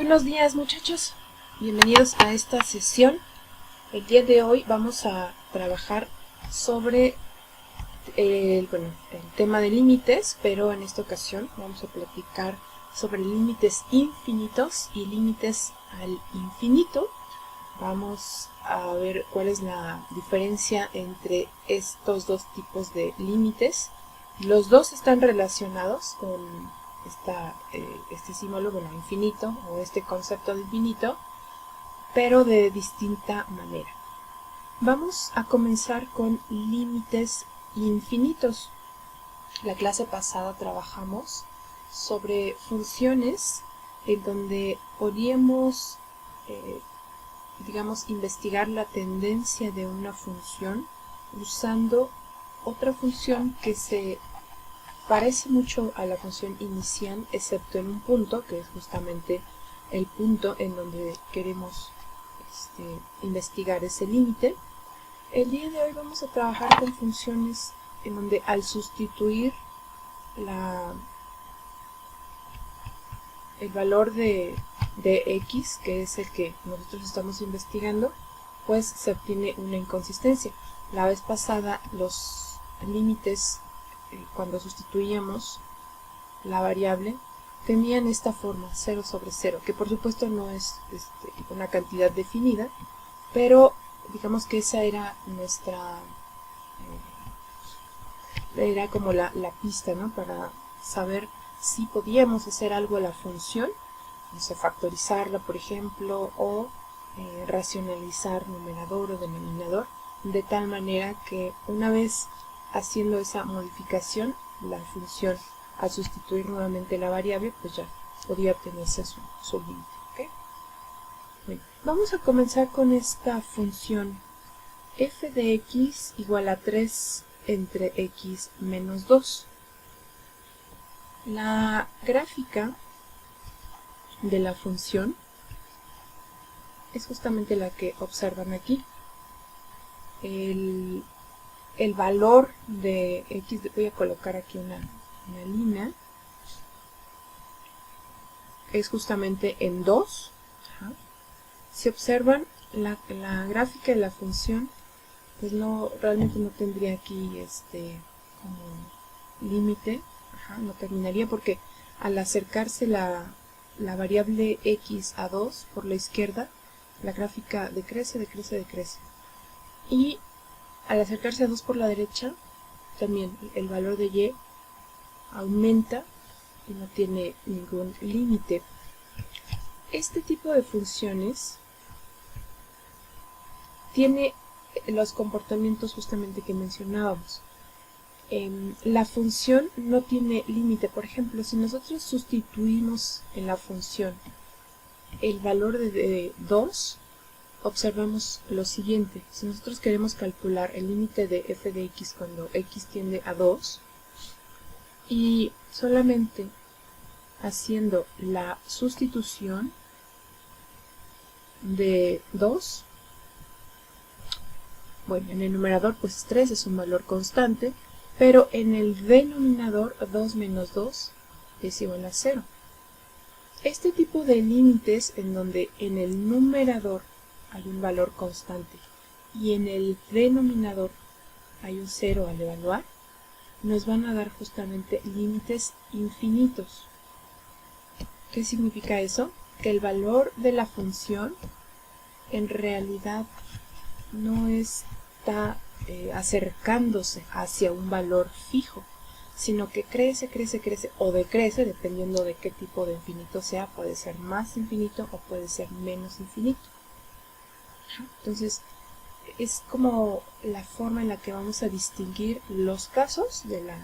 Buenos días, muchachos, bienvenidos a esta sesión. El día de hoy vamos a trabajar sobre el tema de límites, pero en esta ocasión vamos a platicar sobre límites infinitos y límites al infinito. Vamos a ver cuál es la diferencia entre estos dos tipos de límites. Los dos están relacionados con este símbolo, infinito, o este concepto de infinito, pero de distinta manera. Vamos a comenzar con límites infinitos. La clase pasada trabajamos sobre funciones en donde podíamos investigar la tendencia de una función usando otra función que se parece mucho a la función inicial, excepto en un punto, que es justamente el punto en donde queremos investigar ese límite. El día de hoy vamos a trabajar con funciones en donde al sustituir el valor de x, que es el que nosotros estamos investigando, pues se obtiene una inconsistencia. La vez pasada los límites, cuando sustituíamos la variable, tenían esta forma, 0 sobre 0, que por supuesto no es una cantidad definida, pero digamos que esa era nuestra era como la pista, ¿no?, para saber si podíamos hacer algo a la función, no sé, factorizarla, por ejemplo, o racionalizar numerador o denominador, de tal manera que una vez haciendo esa modificación, la función, al sustituir nuevamente la variable, pues ya podía obtenerse su límite. ¿Okay? Bueno, vamos a comenzar con esta función f de x igual a 3 entre x menos 2. La gráfica de la función es justamente la que observan aquí. El valor de x, voy a colocar aquí una línea, es justamente en 2. Si observan la gráfica de la función, pues realmente no tendría aquí como límite, no terminaría, porque al acercarse la variable x a 2 por la izquierda, la gráfica decrece. Y al acercarse a 2 por la derecha, también el valor de y aumenta y no tiene ningún límite. Este tipo de funciones tiene los comportamientos justamente que mencionábamos. La función no tiene límite. Por ejemplo, si nosotros sustituimos en la función el valor de 2, observamos lo siguiente. Si nosotros queremos calcular el límite de f de x cuando x tiende a 2, y solamente haciendo la sustitución de 2, bueno, en el numerador pues 3 es un valor constante, pero en el denominador 2 menos 2 es igual a 0. Este tipo de límites en donde en el numerador hay un valor constante y en el denominador hay un 0 al evaluar, nos van a dar justamente límites infinitos. ¿Qué significa eso? Que el valor de la función en realidad no está acercándose hacia un valor fijo, sino que crece o decrece dependiendo de qué tipo de infinito sea. Puede ser más infinito o puede ser menos infinito. Entonces es como la forma en la que vamos a distinguir los casos de la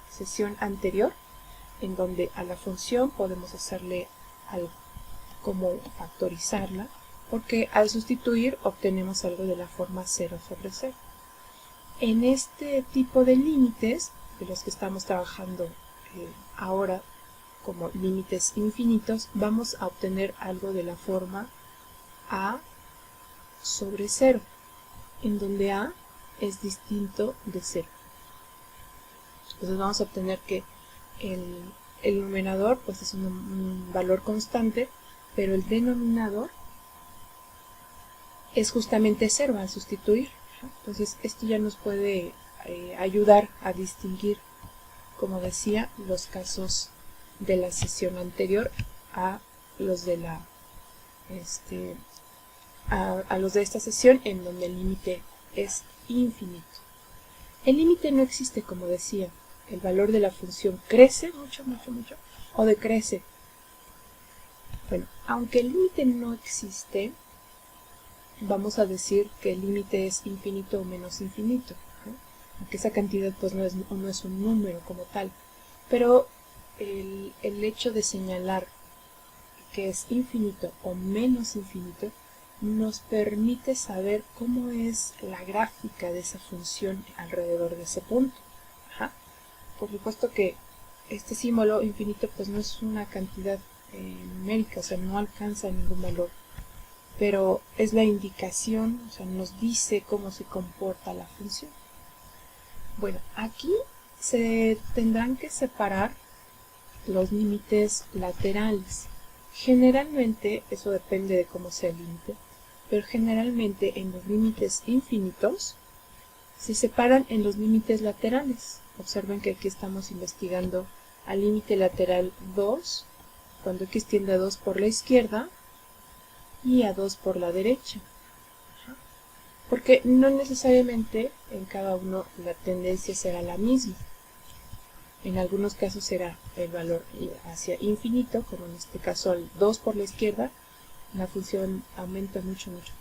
sesión anterior, en donde a la función podemos hacerle como factorizarla, porque al sustituir obtenemos algo de la forma 0 sobre 0. En este tipo de límites, de los que estamos trabajando ahora como límites infinitos, vamos a obtener algo de la forma a sobre 0, en donde a es distinto de 0. Entonces vamos a obtener que el numerador pues es un valor constante, pero el denominador es justamente 0 al sustituir. Entonces esto ya nos puede ayudar a distinguir, como decía, los casos de la sesión anterior a los de la a los de esta sesión, en donde el límite es infinito. El límite no existe, como decía. El valor de la función crece mucho, mucho, mucho, o decrece. Bueno, aunque el límite no existe, vamos a decir que el límite es infinito o menos infinito, ¿no? Aunque esa cantidad pues no es un número como tal. Pero el hecho de señalar que es infinito o menos infinito nos permite saber cómo es la gráfica de esa función alrededor de ese punto. Ajá. Por supuesto que este símbolo infinito pues no es una cantidad numérica, o sea, no alcanza ningún valor, pero es la indicación, o sea, nos dice cómo se comporta la función. Bueno, aquí se tendrán que separar los límites laterales. Generalmente, eso depende de cómo sea el límite, pero generalmente en los límites infinitos se separan en los límites laterales. Observen que aquí estamos investigando al límite lateral 2, cuando x tiende a 2 por la izquierda y a 2 por la derecha. Porque no necesariamente en cada uno la tendencia será la misma. En algunos casos será el valor hacia infinito, como en este caso al 2 por la izquierda, la función aumenta mucho, mucho.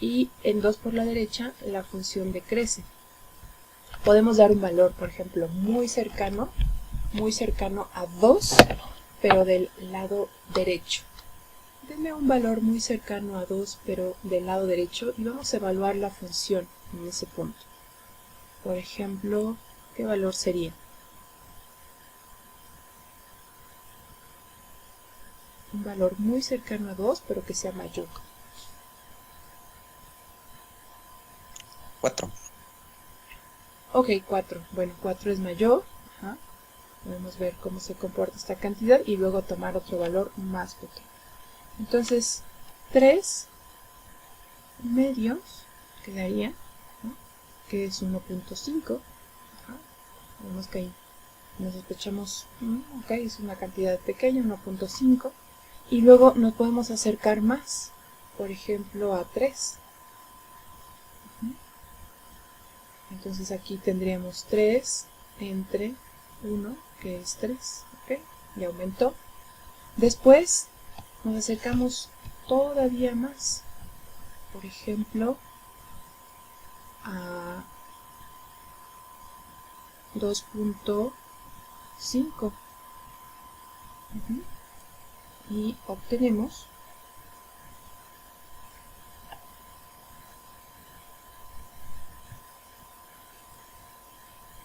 Y en 2 por la derecha, la función decrece. Podemos dar un valor, por ejemplo, muy cercano a 2, pero del lado derecho. Denme un valor muy cercano a 2, pero del lado derecho, y vamos a evaluar la función en ese punto. Por ejemplo, ¿qué valor sería? Un valor muy cercano a 2, pero que sea mayor. 4. Ok, 4. Bueno, 4 es mayor. Ajá. Podemos ver cómo se comporta esta cantidad y luego tomar otro valor más pequeño. Entonces, 3 medios quedaría, ¿no? Que es 1.5. Vemos que ahí nos sospechamos, ok, es una cantidad pequeña, 1.5. Y luego nos podemos acercar más, por ejemplo, a 3. Entonces aquí tendríamos 3 entre 1, que es 3, ¿ok? Y aumentó. Después nos acercamos todavía más, por ejemplo, a 2.5. Y obtenemos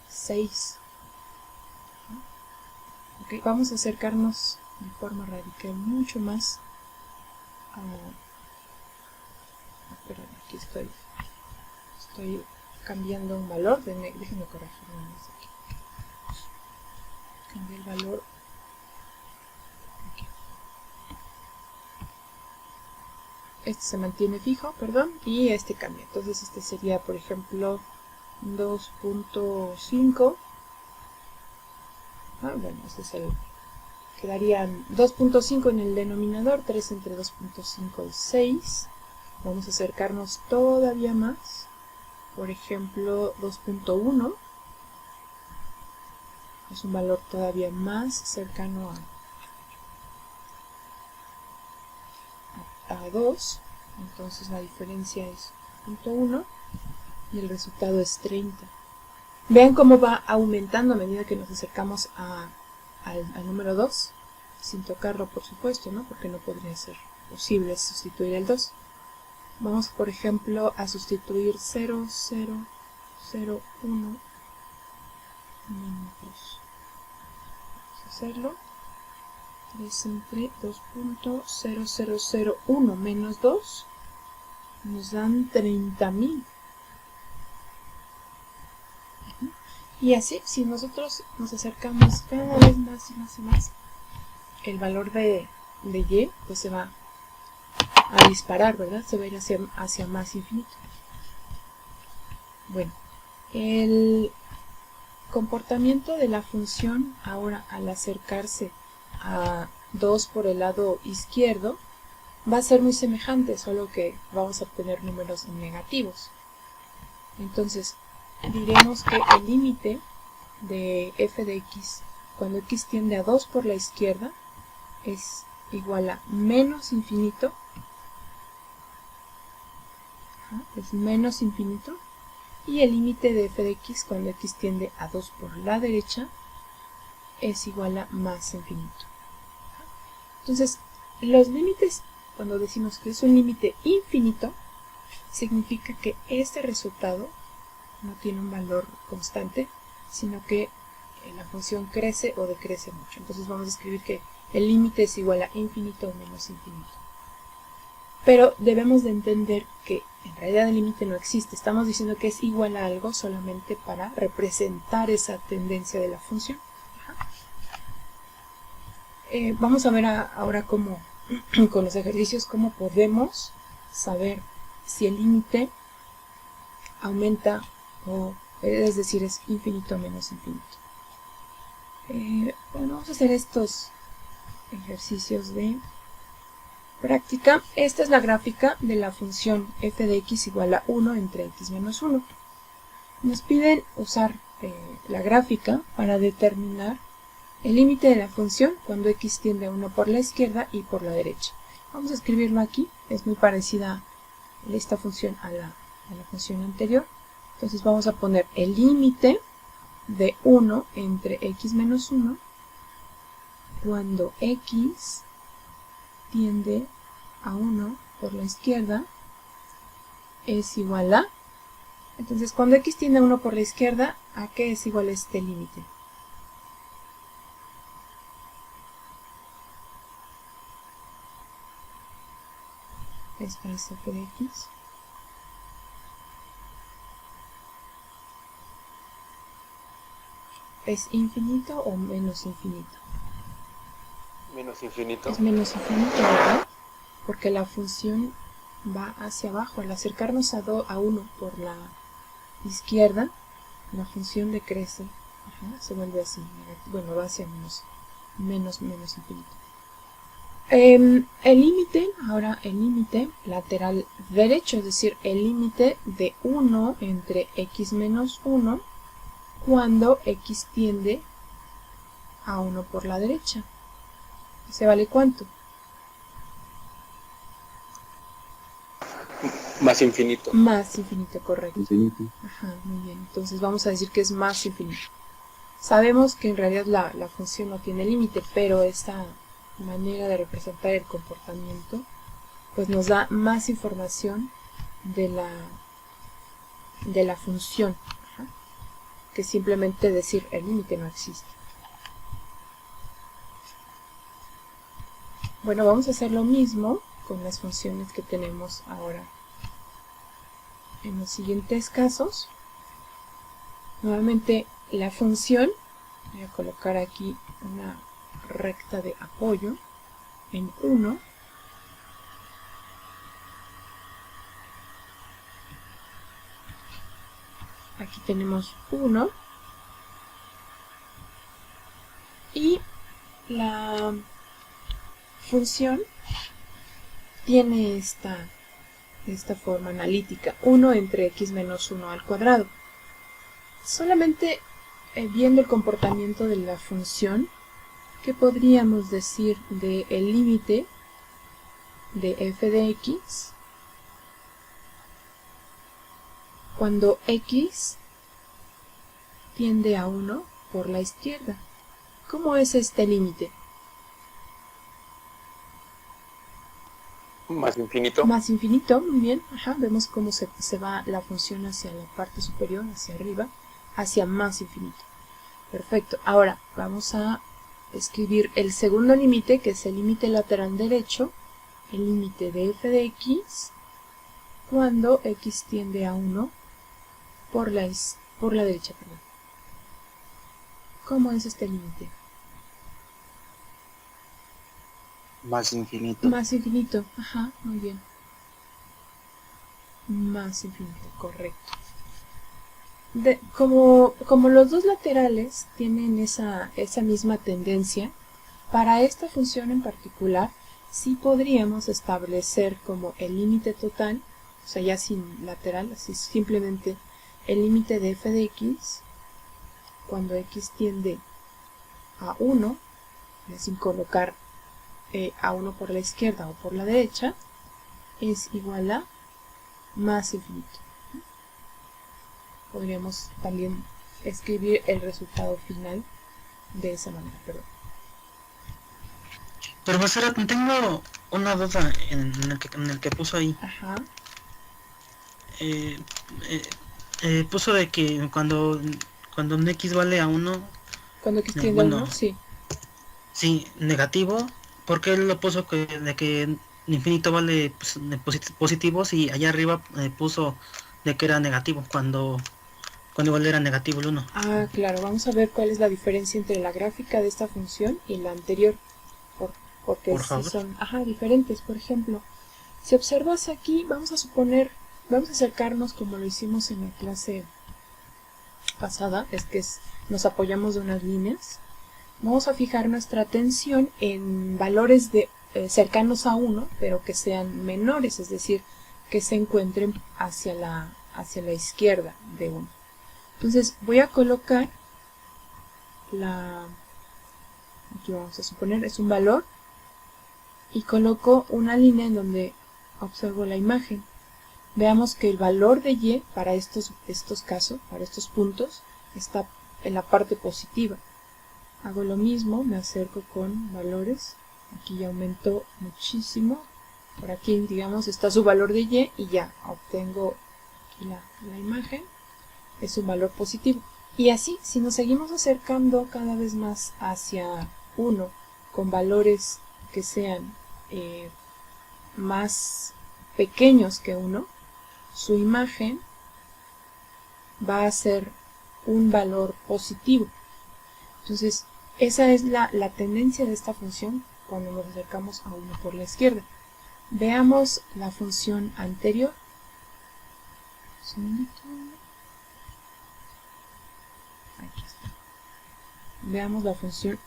6. Okay, vamos a acercarnos de forma radical mucho más a... Espera, aquí estoy cambiando un valor. Déjenme corregir una vez aquí. Cambié el valor. Aquí. Este se mantiene fijo, perdón, y este cambia. Entonces este sería, por ejemplo, 2.5. Bueno, este es el... Quedarían 2.5 en el denominador, 3 entre 2.5 es 6. Vamos a acercarnos todavía más. Por ejemplo, 2.1 es un valor todavía más cercano a 2. Entonces la diferencia es 0.1 y el resultado es 30. Vean cómo va aumentando a medida que nos acercamos al número 2, sin tocarlo por supuesto, ¿no? Porque no podría ser posible sustituir el 2. Vamos, por ejemplo, a sustituir 0, 0, 0, 1, menos 2. Vamos a hacerlo. 3 entre 2.0001 menos 2 nos dan 30.000. Y así, si nosotros nos acercamos cada vez más y más y más, el valor de y pues se va a disparar, ¿verdad? Se va a ir hacia más infinito. Bueno, el comportamiento de la función ahora al acercarse a 2 por el lado izquierdo va a ser muy semejante, solo que vamos a obtener números negativos. Entonces, diremos que el límite de f de x cuando x tiende a 2 por la izquierda es igual a menos infinito, es menos infinito, y el límite de f de x cuando x tiende a 2 por la derecha es igual a más infinito. Entonces, los límites, cuando decimos que es un límite infinito, significa que este resultado no tiene un valor constante, sino que la función crece o decrece mucho. Entonces vamos a escribir que el límite es igual a infinito o menos infinito. Pero debemos de entender que en realidad el límite no existe. Estamos diciendo que es igual a algo solamente para representar esa tendencia de la función. Vamos a ver ahora cómo, con los ejercicios, cómo podemos saber si el límite aumenta o, es decir, es infinito o menos infinito. Bueno, vamos a hacer estos ejercicios de práctica. Esta es la gráfica de la función f de x igual a 1 entre x menos 1. Nos piden usar la gráfica para determinar el límite de la función cuando x tiende a 1 por la izquierda y por la derecha. Vamos a escribirlo aquí, es muy parecida esta función a la función anterior. Entonces vamos a poner el límite de 1 entre x menos 1 cuando x tiende a 1 por la izquierda es igual a... Entonces cuando x tiende a 1 por la izquierda, ¿a qué es igual este límite? Esto es f de x. ¿Es infinito o menos infinito? Menos infinito. Es menos infinito, ¿verdad? Porque la función va hacia abajo. Al acercarnos a 1 por la izquierda, la función decrece. Se vuelve así. Bueno, va hacia menos infinito. El límite, ahora el límite lateral derecho, es decir, el límite de 1 entre x menos 1 cuando x tiende a 1 por la derecha. ¿Se vale cuánto? Más infinito. Más infinito, correcto. Infinito. Ajá, muy bien. Entonces vamos a decir que es más infinito. Sabemos que en realidad la función no tiene límite, pero esta manera de representar el comportamiento pues nos da más información de la función, que simplemente decir el límite no existe. Bueno, vamos a hacer lo mismo con las funciones que tenemos ahora en los siguientes casos. Nuevamente la función, voy a colocar aquí una recta de apoyo en 1. Aquí tenemos 1 y la función tiene esta forma analítica, 1 entre x menos 1 al cuadrado. Solamente viendo el comportamiento de la función, ¿qué podríamos decir del límite de f de x cuando x tiende a 1 por la izquierda? ¿Cómo es este límite? Más infinito. Más infinito, muy bien. Ajá, vemos cómo se va la función hacia la parte superior, hacia arriba, hacia más infinito. Perfecto. Ahora vamos a escribir el segundo límite, que es el límite lateral derecho, el límite de f de x cuando x tiende a 1 por la derecha. Perdón. ¿Cómo es este límite? Más infinito. Más infinito, ajá, muy bien. Más infinito, correcto. Como los dos laterales tienen esa misma tendencia, para esta función en particular, sí podríamos establecer como el límite total, o sea, ya sin lateral, así simplemente el límite de f de x, cuando x tiende a 1, sin colocar a 1 por la izquierda o por la derecha, es igual a más infinito. Podríamos también escribir el resultado final de esa manera, perdón. Profesora, tengo una duda en el que puso ahí. Ajá. Puso de que cuando un x vale a 1, Cuando x tiende a bueno, 1, sí. sí, negativo, ¿por qué él lo puso de que infinito vale pues, positivos y allá arriba puso de que era negativo cuando igual era negativo el 1? Ah, claro, vamos a ver cuál es la diferencia entre la gráfica de esta función y la anterior, porque Por sí favor. son, diferentes. Por ejemplo, si observas aquí, vamos a acercarnos como lo hicimos en la clase pasada, nos apoyamos de unas líneas. Vamos a fijar nuestra atención en valores cercanos a 1, pero que sean menores, es decir, que se encuentren hacia la izquierda de 1. Entonces voy a colocar aquí vamos a suponer es un valor, y coloco una línea en donde observo la imagen. Veamos que el valor de y para estos casos, para estos puntos, está en la parte positiva. Hago lo mismo, me acerco con valores, aquí ya aumentó muchísimo, por aquí digamos está su valor de y ya obtengo aquí la imagen, es un valor positivo. Y así, si nos seguimos acercando cada vez más hacia 1 con valores que sean más pequeños que 1, su imagen va a ser un valor positivo. Entonces, esa es la tendencia de esta función cuando nos acercamos a 1 por la izquierda. Veamos la función anterior. Un segundito. Aquí está. Veamos la función.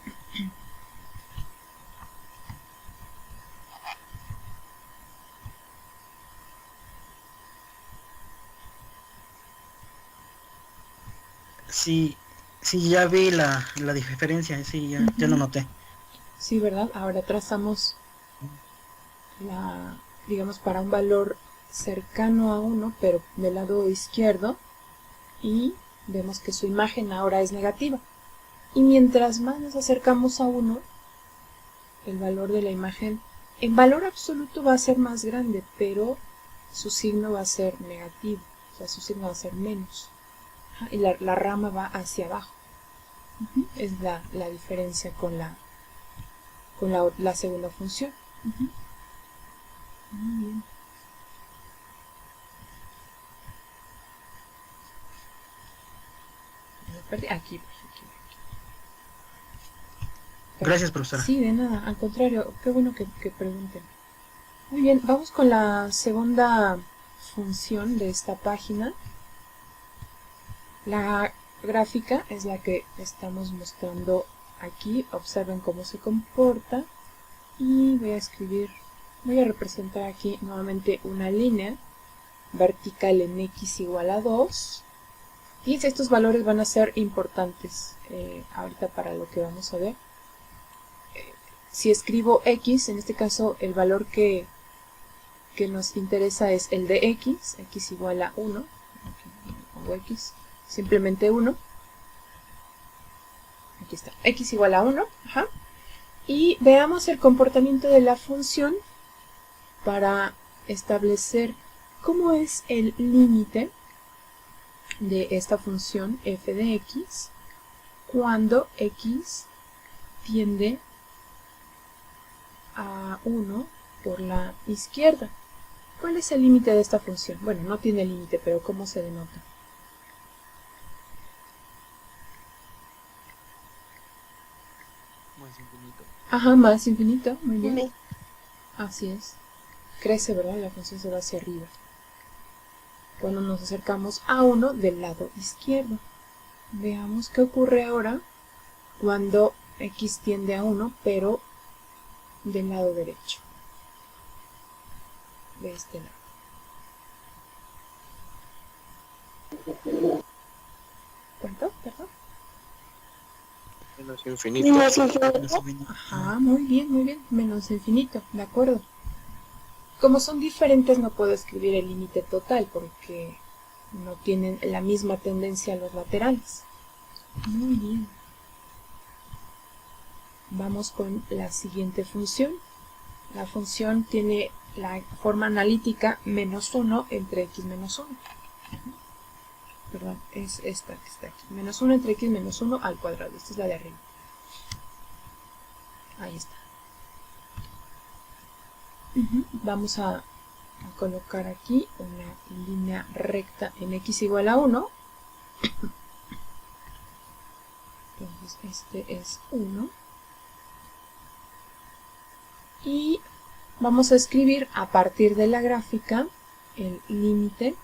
Sí, sí, ya vi la diferencia, sí, ya lo noté. Sí, ¿verdad? Ahora trazamos digamos, para un valor cercano a 1, pero del lado izquierdo, y vemos que su imagen ahora es negativa. Y mientras más nos acercamos a 1, el valor de la imagen en valor absoluto va a ser más grande, pero su signo va a ser negativo, o sea, su signo va a ser menos. Y la rama va hacia abajo. Es la diferencia con la segunda función. Muy bien. Aquí. Gracias, profesora. Sí, de nada, al contrario, qué bueno que pregunten. Muy bien, vamos con la segunda función de esta página. La gráfica es la que estamos mostrando aquí. Observen cómo se comporta. Y voy a representar aquí nuevamente una línea vertical en x igual a 2. Y estos valores van a ser importantes ahorita para lo que vamos a ver. Si escribo x, en este caso el valor que nos interesa es el de x igual a 1, aquí pongo x, simplemente 1, aquí está, x igual a 1, y veamos el comportamiento de la función para establecer cómo es el límite de esta función f de x cuando x tiende a 1 por la izquierda. ¿Cuál es el límite de esta función? Bueno, no tiene límite, pero ¿cómo se denota? Más infinito. Ajá, más infinito, muy bien. Me- Así es. Crece, ¿verdad? La función se va hacia arriba. Cuando nos acercamos a 1 del lado izquierdo. Veamos qué ocurre ahora cuando x tiende a 1, pero del lado derecho. De este lado. ¿Cuánto? Perdón. Menos y infinito. más Menos infinito. infinito. Ajá, muy bien, muy bien. Menos infinito, de acuerdo. Como son diferentes, no puedo escribir el límite total porque no tienen la misma tendencia a los laterales. Muy bien. Vamos con la siguiente función. La función tiene la forma analítica menos 1 entre x menos 1. Perdón, es esta que está aquí. Menos 1 entre x menos 1 al cuadrado. Esta es la de arriba. Ahí está. Vamos a colocar aquí una línea recta en x igual a 1. Entonces este es 1. Y vamos a escribir a partir de la gráfica el límite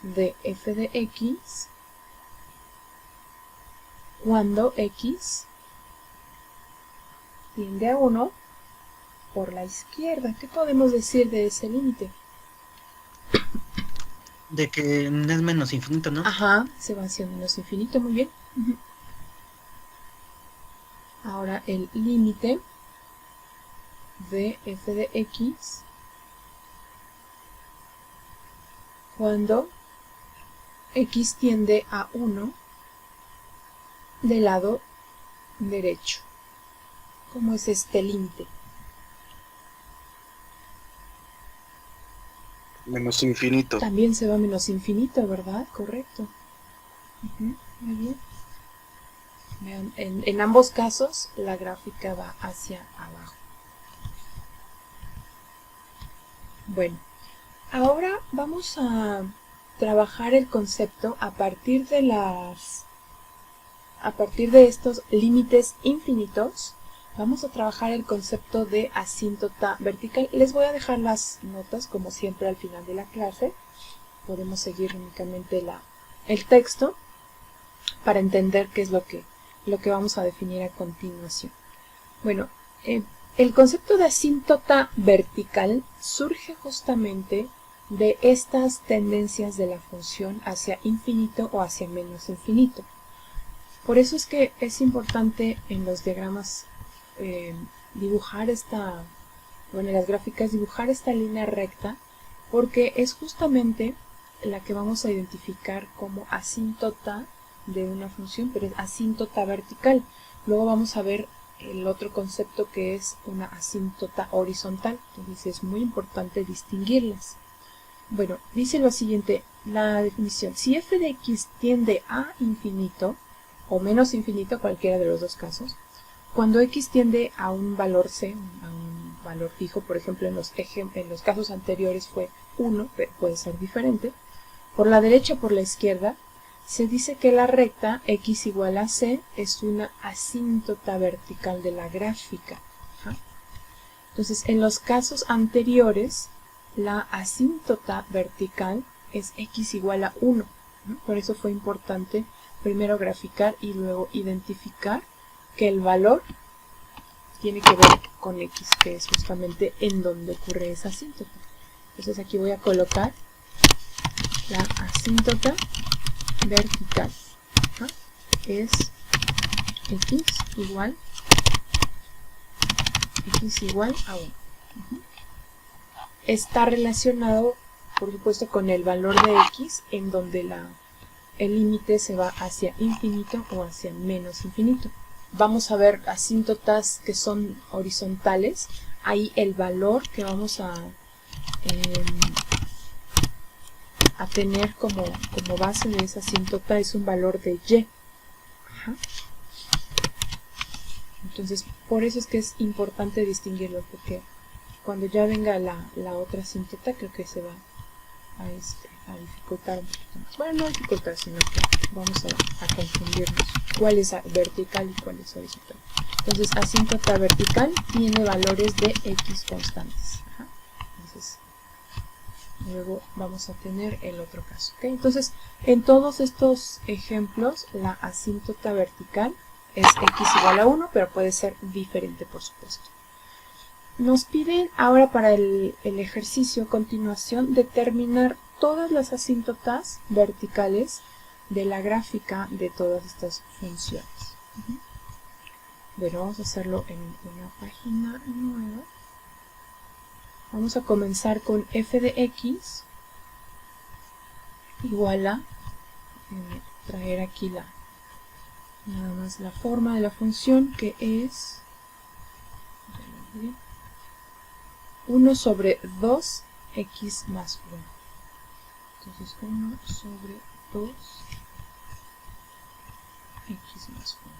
de f de x cuando x tiende a 1 por la izquierda. ¿Qué podemos decir de ese límite? De que no es menos infinito, ¿no? Ajá, se va hacia menos infinito, muy bien. Ahora el límite de f de x cuando x tiende a 1 del lado derecho. ¿Cómo es este límite? Menos infinito. También se va a menos infinito, ¿verdad? Correcto. Muy bien. Vean, en ambos casos la gráfica va hacia abajo. Bueno, ahora vamos a trabajar el concepto a partir de estos límites infinitos. Vamos a trabajar el concepto de asíntota vertical. Les voy a dejar las notas, como siempre, al final de la clase. Podemos seguir únicamente el texto para entender qué es lo que vamos a definir a continuación. Bueno, el concepto de asíntota vertical surge justamente de estas tendencias de la función hacia infinito o hacia menos infinito. Por eso es que es importante en los diagramas dibujar en las gráficas dibujar esta línea recta, porque es justamente la que vamos a identificar como asíntota de una función, pero es asíntota vertical. Luego vamos a ver el otro concepto que es una asíntota horizontal, entonces es muy importante distinguirlas. Bueno, dice lo siguiente, la definición: si f de x tiende a infinito o menos infinito, cualquiera de los dos casos, cuando x tiende a un valor c, a un valor fijo, por ejemplo en los casos anteriores fue 1, pero puede ser diferente, por la derecha o por la izquierda, se dice que la recta x igual a c es una asíntota vertical de la gráfica. Entonces, en los casos anteriores, la asíntota vertical es x igual a 1. Por eso fue importante primero graficar y luego identificar que el valor tiene que ver con x, que es justamente en donde ocurre esa asíntota. Entonces aquí voy a colocar la asíntota vertical. Es x igual a 1. Está relacionado, por supuesto, con el valor de x, en donde el límite se va hacia infinito o hacia menos infinito. Vamos a ver asíntotas que son horizontales. Ahí el valor que vamos a tener como base de esa asíntota es un valor de y. Entonces, por eso es que es importante distinguirlo, porque cuando ya venga la otra asíntota, creo que se va a dificultar un poquito más. Bueno, no dificultar, sino que vamos a confundirnos cuál es vertical y cuál es horizontal. Entonces asíntota vertical tiene valores de x constantes. Ajá. Entonces, luego vamos a tener el otro caso. ¿Okay? Entonces, en todos estos ejemplos, la asíntota vertical es x igual a 1, pero puede ser diferente, por supuesto. Nos piden ahora para el ejercicio a continuación determinar todas las asíntotas verticales de la gráfica de todas estas funciones. Bueno, vamos a hacerlo en una página nueva. Vamos a comenzar con f de x igual a traer aquí nada más la forma de la función, que es 1 sobre 2x más 1. Entonces 1 sobre 2x más 1.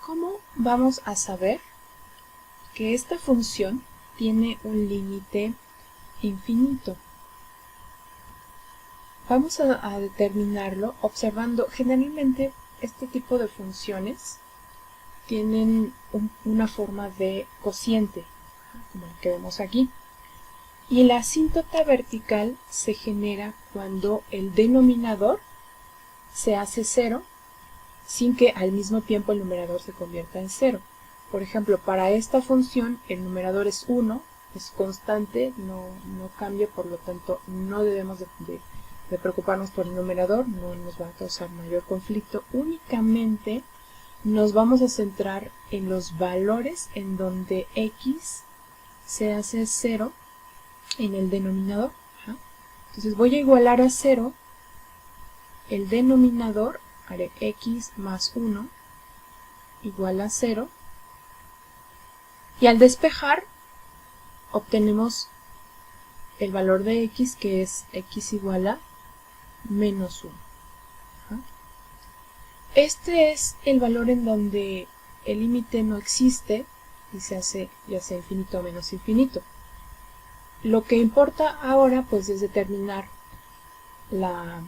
¿Cómo vamos a saber que esta función tiene un límite infinito? Vamos a determinarlo observando. Generalmente este tipo de funciones tienen una forma de cociente, como el que vemos aquí. Y la asíntota vertical se genera cuando el denominador se hace 0 sin que al mismo tiempo el numerador se convierta en 0. Por ejemplo, para esta función el numerador es 1, es constante, no cambia, por lo tanto no debemos de preocuparnos por el numerador, no nos va a causar mayor conflicto. Únicamente nos vamos a centrar en los valores en donde x se hace 0 en el denominador. Ajá. Entonces voy a igualar a 0 el denominador, haré x más 1 igual a 0, y al despejar obtenemos el valor de x, que es x igual a menos 1. Ajá. Este es el valor en donde el límite no existe y se hace ya sea infinito o menos infinito. Lo que importa ahora pues es determinar la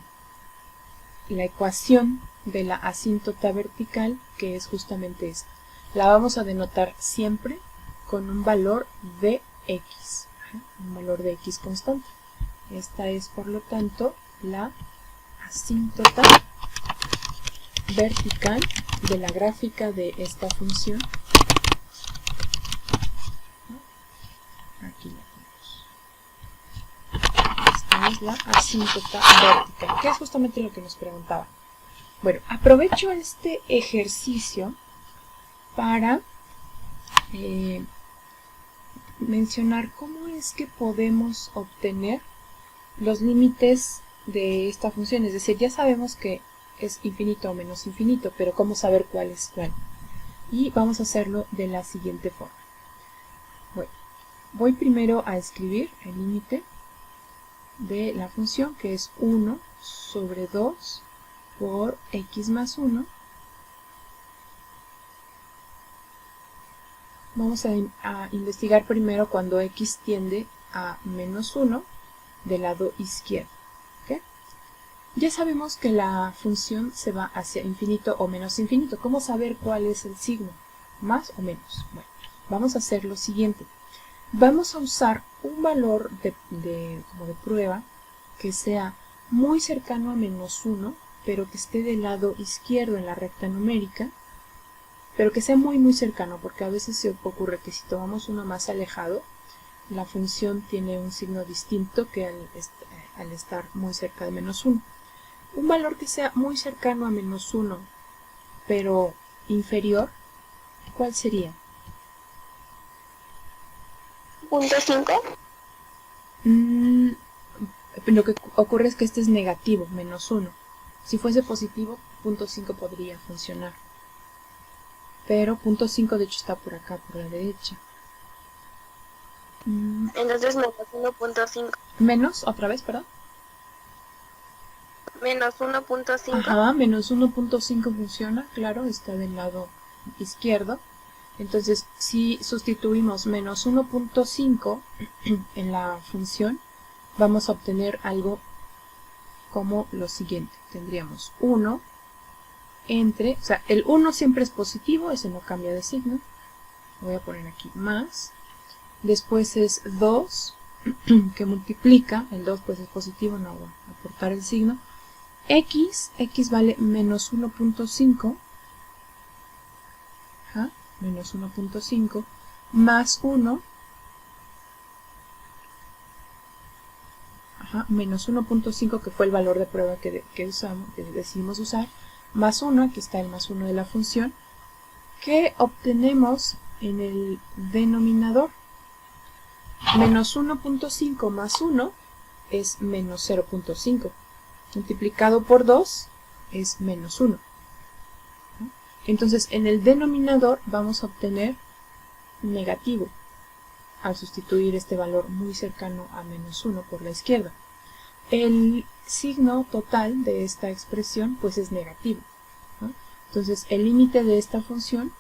ecuación de la asíntota vertical, que es justamente esta. La vamos a denotar siempre con un valor de x, un valor de x constante. Esta es, por lo tanto, la asíntota vertical de la gráfica de esta función. Aquí la tenemos. Esta es la asíntota vertical, que es justamente lo que nos preguntaba. Bueno, aprovecho este ejercicio para mencionar cómo es que podemos obtener los límites de esta función. Es decir, ya sabemos que es infinito o menos infinito, pero cómo saber cuál es cuál. Y vamos a hacerlo de la siguiente forma. Bueno, voy primero a escribir el límite de la función, que es 1 sobre 2 por x más 1. Vamos a investigar primero cuando x tiende a menos 1 del lado izquierdo. ¿Okay? Ya sabemos que la función se va hacia infinito o menos infinito. ¿Cómo saber cuál es el signo? ¿Más o menos? Bueno, vamos a hacer lo siguiente. Vamos a usar un valor como de prueba que sea muy cercano a menos 1, pero que esté del lado izquierdo en la recta numérica, pero que sea muy muy cercano, porque a veces se ocurre que si tomamos uno más alejado, la función tiene un signo distinto que al estar muy cerca de menos 1. Un valor que sea muy cercano a menos 1, pero inferior, ¿cuál sería? ¿0.5? Lo que ocurre es que este es negativo, menos 1. Si fuese positivo, 0.5 podría funcionar. Pero 0.5 de hecho está por acá, por la derecha. Entonces menos 1.5. Menos, otra vez, perdón. Menos 1.5. Ajá, menos 1.5 funciona, claro, está del lado izquierdo. Entonces, si sustituimos menos 1.5 en la función, vamos a obtener algo como lo siguiente. Tendríamos 1 entre, o sea, el 1 siempre es positivo, ese no cambia de signo. Voy a poner aquí más. Después es 2, que multiplica, el 2 pues es positivo, no voy a aportar el signo. X vale menos 1.5, menos 1.5, más 1, menos 1.5 que fue el valor de prueba que decidimos usar, más 1, aquí está el más 1 de la función, que obtenemos en el denominador. Menos 1.5 más 1 es menos 0.5. Multiplicado por 2 es menos 1. Entonces, en el denominador vamos a obtener negativo, al sustituir este valor muy cercano a menos 1 por la izquierda. El signo total de esta expresión pues es negativo, ¿no? Entonces, el límite de esta función,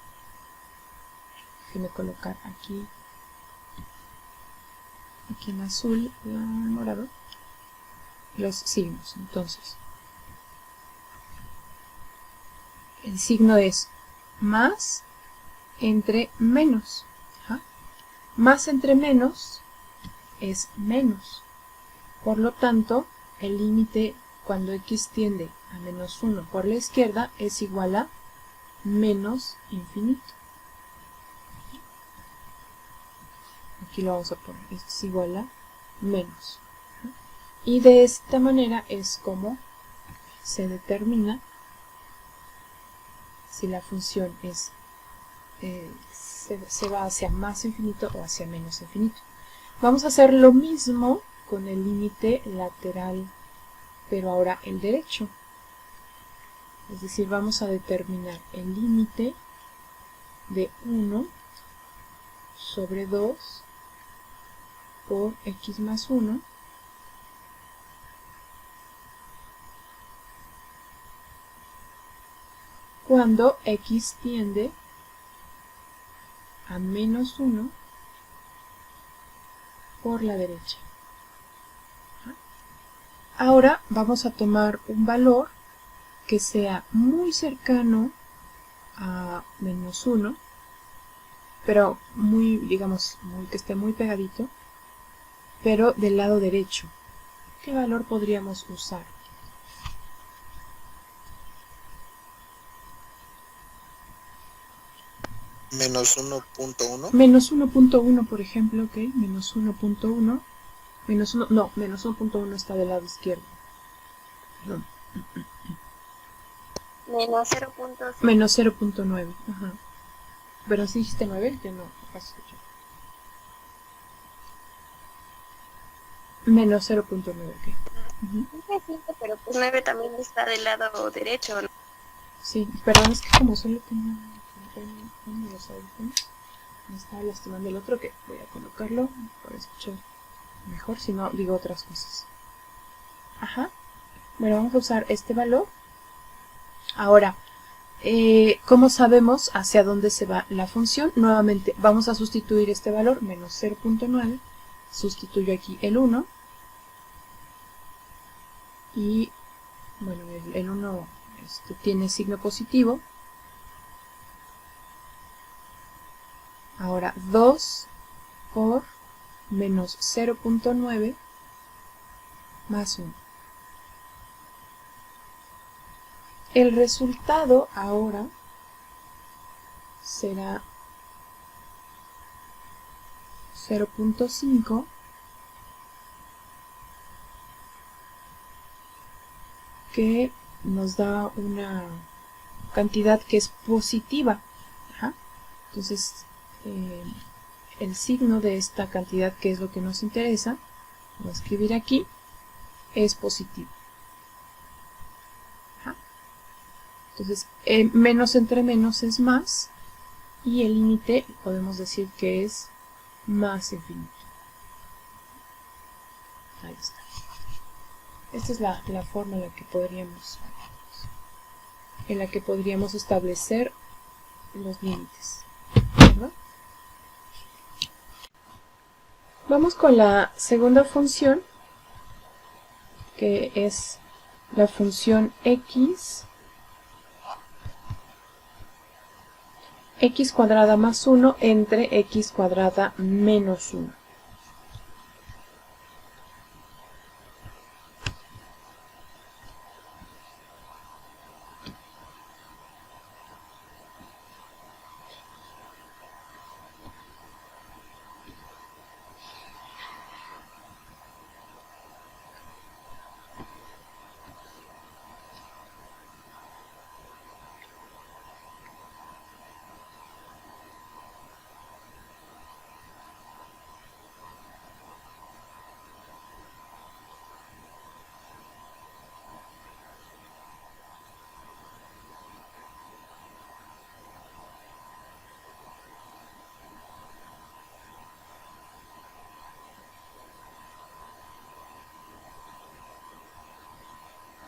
déjenme colocar aquí en azul, morado, los signos. Entonces, el signo es más entre menos. Más entre menos es menos. Por lo tanto, el límite cuando x tiende a menos 1 por la izquierda es igual a menos infinito. Aquí lo vamos a poner. Esto es igual a menos. Y de esta manera es como se determina si la función es se va hacia más infinito o hacia menos infinito. Vamos a hacer lo mismo con el límite lateral, pero ahora el derecho. Es decir, vamos a determinar el límite de 1 sobre 2 por x más 1 cuando x tiende a menos 1 por la derecha. Ahora vamos a tomar un valor que sea muy cercano a menos 1, pero muy, digamos, que esté muy pegadito, pero del lado derecho. ¿Qué valor podríamos usar? Menos 1.1. Menos 1.1, por ejemplo, ¿ok? Menos 1.1. Menos 1, no, menos 1.1 está del lado izquierdo. Perdón. Menos 0.5. Menos 0.9. Ajá. Pero si dijiste 9, ya no vas a escuchar. Menos 0.9, ok. Pero pues 9 también está del lado derecho, ¿no? Sí, perdón, es que como solo tengo uno de los audífonos, me estaba lastimando el otro, que voy a colocarlo para escuchar mejor, si no digo otras cosas. Ajá. Bueno, vamos a usar este valor. Ahora, ¿cómo sabemos hacia dónde se va la función? Nuevamente, vamos a sustituir este valor, menos 0.9. Sustituyo aquí el 1. Y, bueno, el 1 tiene signo positivo. Ahora, 2 por menos 0.9 más 1. El resultado ahora será 0.5 que nos da una cantidad que es positiva. Entonces, el signo de esta cantidad, que es lo que nos interesa, voy a escribir aquí, es positivo. Entonces, menos entre menos es más, y el límite podemos decir que es más infinito. Ahí está. Esta es la forma en la que podríamos establecer los límites, ¿verdad? Vamos con la segunda función, que es la función x cuadrada más 1 entre x cuadrada menos 1.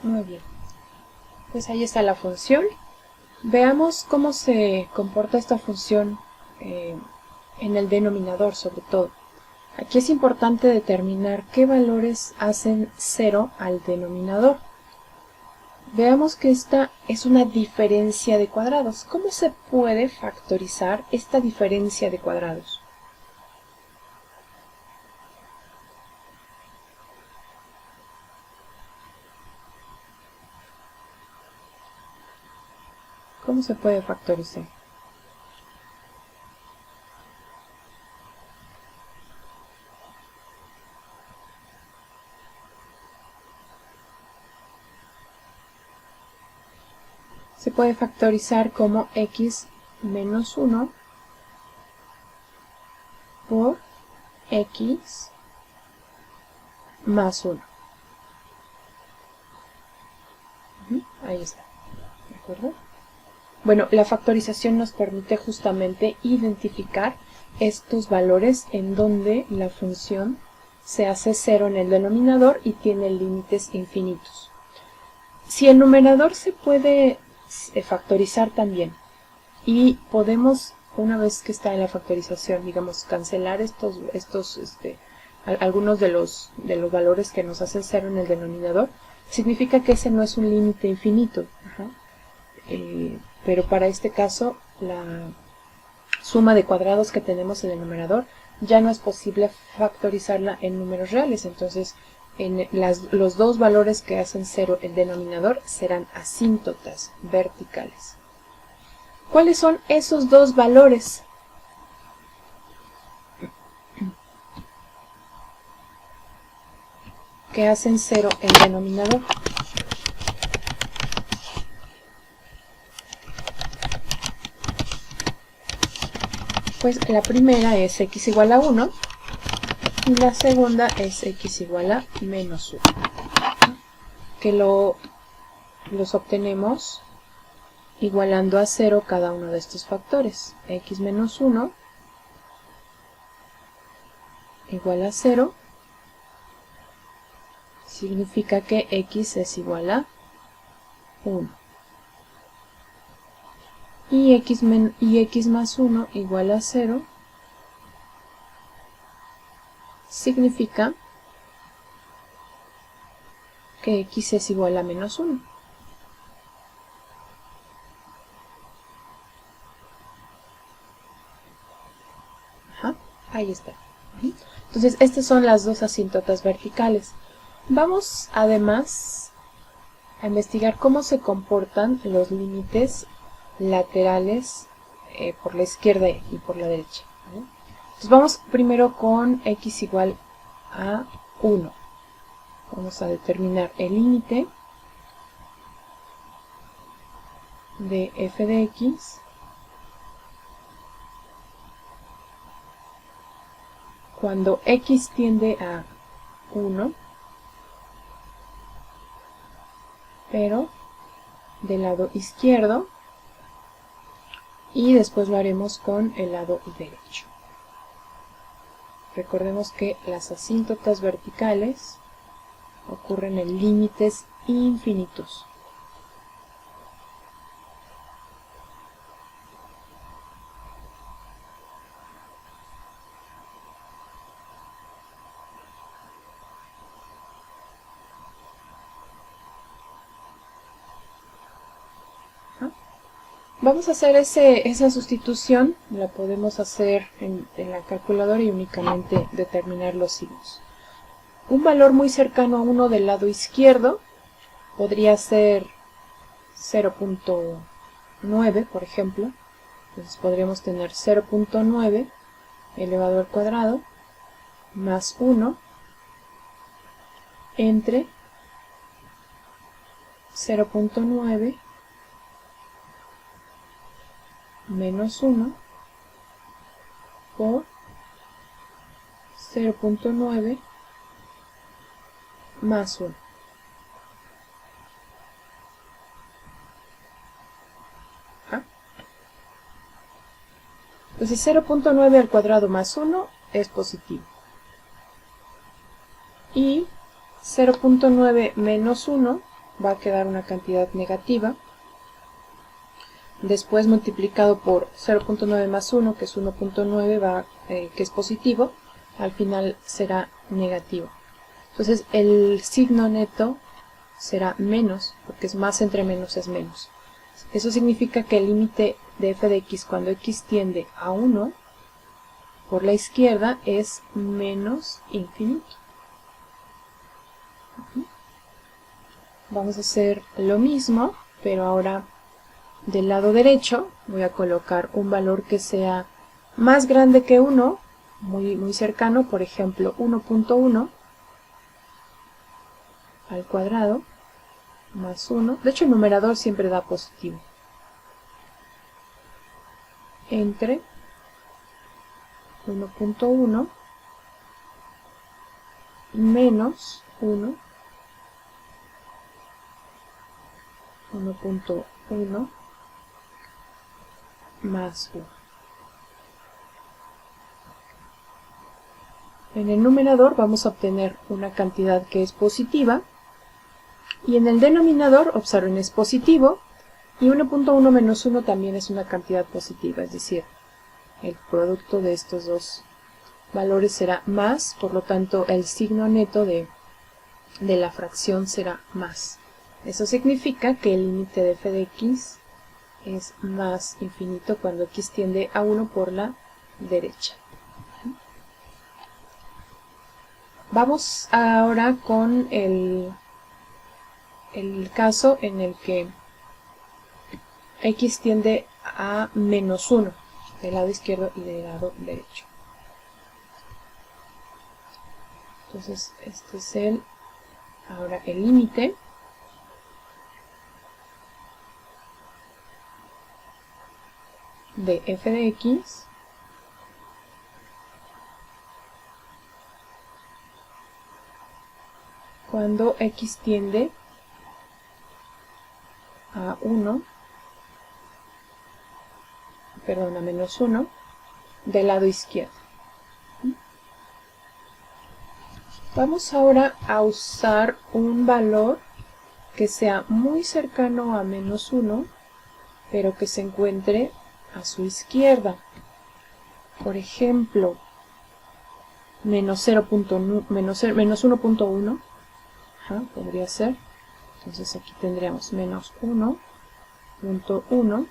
Muy bien, pues ahí está la función. Veamos cómo se comporta esta función en el denominador, sobre todo. Aquí es importante determinar qué valores hacen 0 al denominador. Veamos que esta es una diferencia de cuadrados. ¿Cómo se puede factorizar esta diferencia de cuadrados? ¿Cómo se puede factorizar? Se puede factorizar como x menos 1 por x más 1. Ahí está. ¿De acuerdo? Bueno, la factorización nos permite justamente identificar estos valores en donde la función se hace 0 en el denominador y tiene límites infinitos. Si el numerador se puede factorizar también y podemos, una vez que está en la factorización, digamos, cancelar algunos de los valores que nos hacen 0 en el denominador, significa que ese no es un límite infinito. Pero para este caso, la suma de cuadrados que tenemos en el numerador ya no es posible factorizarla en números reales. Entonces, los dos valores que hacen 0 el denominador serán asíntotas verticales. ¿Cuáles son esos dos valores? Que hacen 0 el denominador. Pues la primera es x igual a 1 y la segunda es x igual a menos 1, que los obtenemos igualando a 0 cada uno de estos factores. X menos 1 igual a 0 significa que x es igual a 1. Y x más 1 igual a 0 significa que x es igual a menos 1. Ahí está. Entonces, estas son las dos asíntotas verticales. Vamos además a investigar cómo se comportan los límites laterales por la izquierda y por la derecha. Entonces vamos primero con x igual a 1. Vamos a determinar el límite de f de x cuando x tiende a 1, pero del lado izquierdo, y después lo haremos con el lado derecho. Recordemos que las asíntotas verticales ocurren en límites infinitos. Vamos a hacer esa sustitución, la podemos hacer en la calculadora y únicamente determinar los signos. Un valor muy cercano a 1 del lado izquierdo podría ser 0.9, por ejemplo. Entonces podríamos tener 0.9 elevado al cuadrado más 1 entre 0.9 menos 1 por 0.9 más 1. Entonces 0.9 al cuadrado más 1 es positivo. Y 0.9 menos 1 va a quedar una cantidad negativa. Después multiplicado por 0.9 más 1, que es 1.9, que es positivo, al final será negativo. Entonces el signo neto será menos, porque es más entre menos es menos. Eso significa que el límite de f de x cuando x tiende a 1 por la izquierda es menos infinito. Vamos a hacer lo mismo, pero ahora del lado derecho voy a colocar un valor que sea más grande que 1, muy cercano, por ejemplo 1.1 al cuadrado más 1. De hecho el numerador siempre da positivo. Entre 1.1 menos 1, 1.1 más 1. En el numerador vamos a obtener una cantidad que es positiva y en el denominador, observen, es positivo y 1.1 menos 1 también es una cantidad positiva, es decir, el producto de estos dos valores será más, por lo tanto el signo neto de la fracción será más. Eso significa que el límite de f de x es más infinito cuando x tiende a 1 por la derecha. Vamos ahora con el caso en el que x tiende a menos 1 del lado izquierdo y del lado derecho. Entonces este es ahora el límite de f de x cuando x tiende a 1, perdón, a menos 1 del lado izquierdo. Vamos ahora a usar un valor que sea muy cercano a menos 1, pero que se encuentre a su izquierda. Por ejemplo, menos 1.1 podría ser. Entonces aquí tendríamos menos 1.1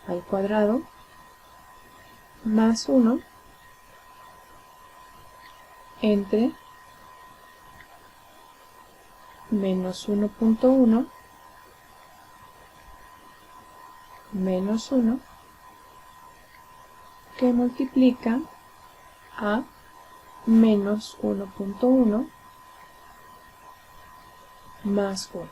al cuadrado más 1 entre menos 1.1 menos 1 que multiplica a menos 1.1 más 1.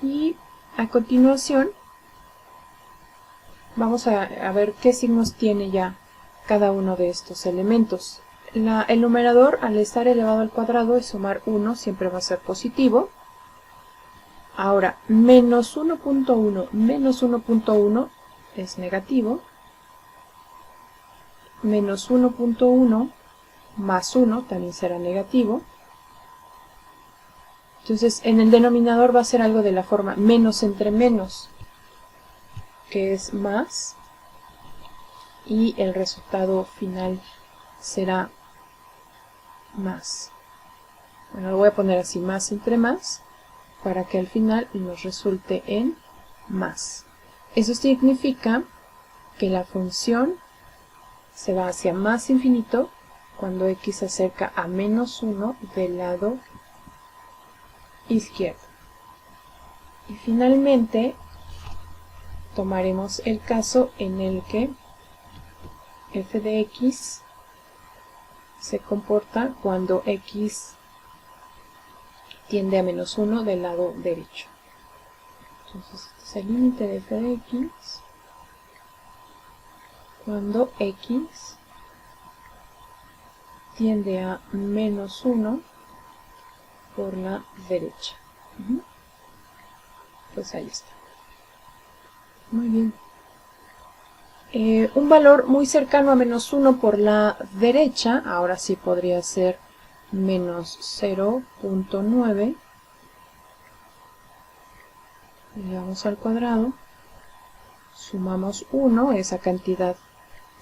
Y a continuación vamos a ver qué signos tiene ya cada uno de estos elementos. El numerador, al estar elevado al cuadrado, es sumar 1, siempre va a ser positivo. Ahora, menos 1.1 menos 1.1 es negativo. menos 1.1 más 1 también será negativo. Entonces en el denominador va a ser algo de la forma menos entre menos, que es más, y el resultado final será más. Bueno, lo voy a poner así, más entre más, para que al final nos resulte en más. Eso significa que la función se va hacia más infinito cuando x se acerca a menos 1 del lado izquierdo. Y finalmente tomaremos el caso en el que f de x se comporta cuando x tiende a menos 1 del lado derecho. Entonces este es el límite de f de x cuando x tiende a menos 1 por la derecha. Pues ahí está. Muy bien. Un valor muy cercano a menos 1 por la derecha, ahora sí podría ser menos 0.9. Llevamos al cuadrado, sumamos 1, esa cantidad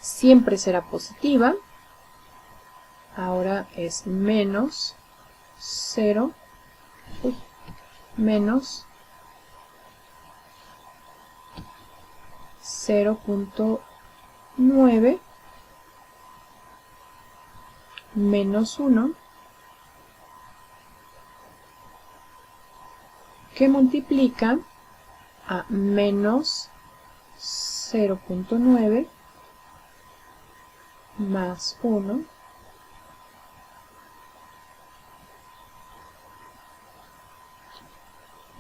siempre será positiva. Ahora es menos 0, menos 0.9 menos 1 que multiplica a menos 0.9 más 1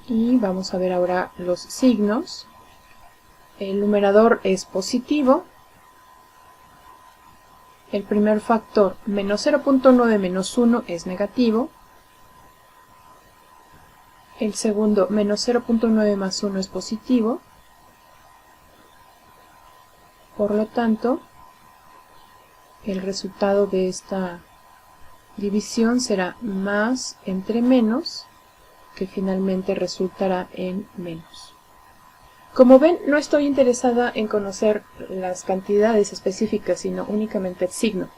y vamos a ver ahora los signos. El numerador es positivo. El primer factor, menos 0.9 menos 1, es negativo. El segundo, menos 0.9 más 1, es positivo. Por lo tanto, el resultado de esta división será más entre menos, que finalmente resultará en menos. Como ven, no estoy interesada en conocer las cantidades específicas, sino únicamente el signo.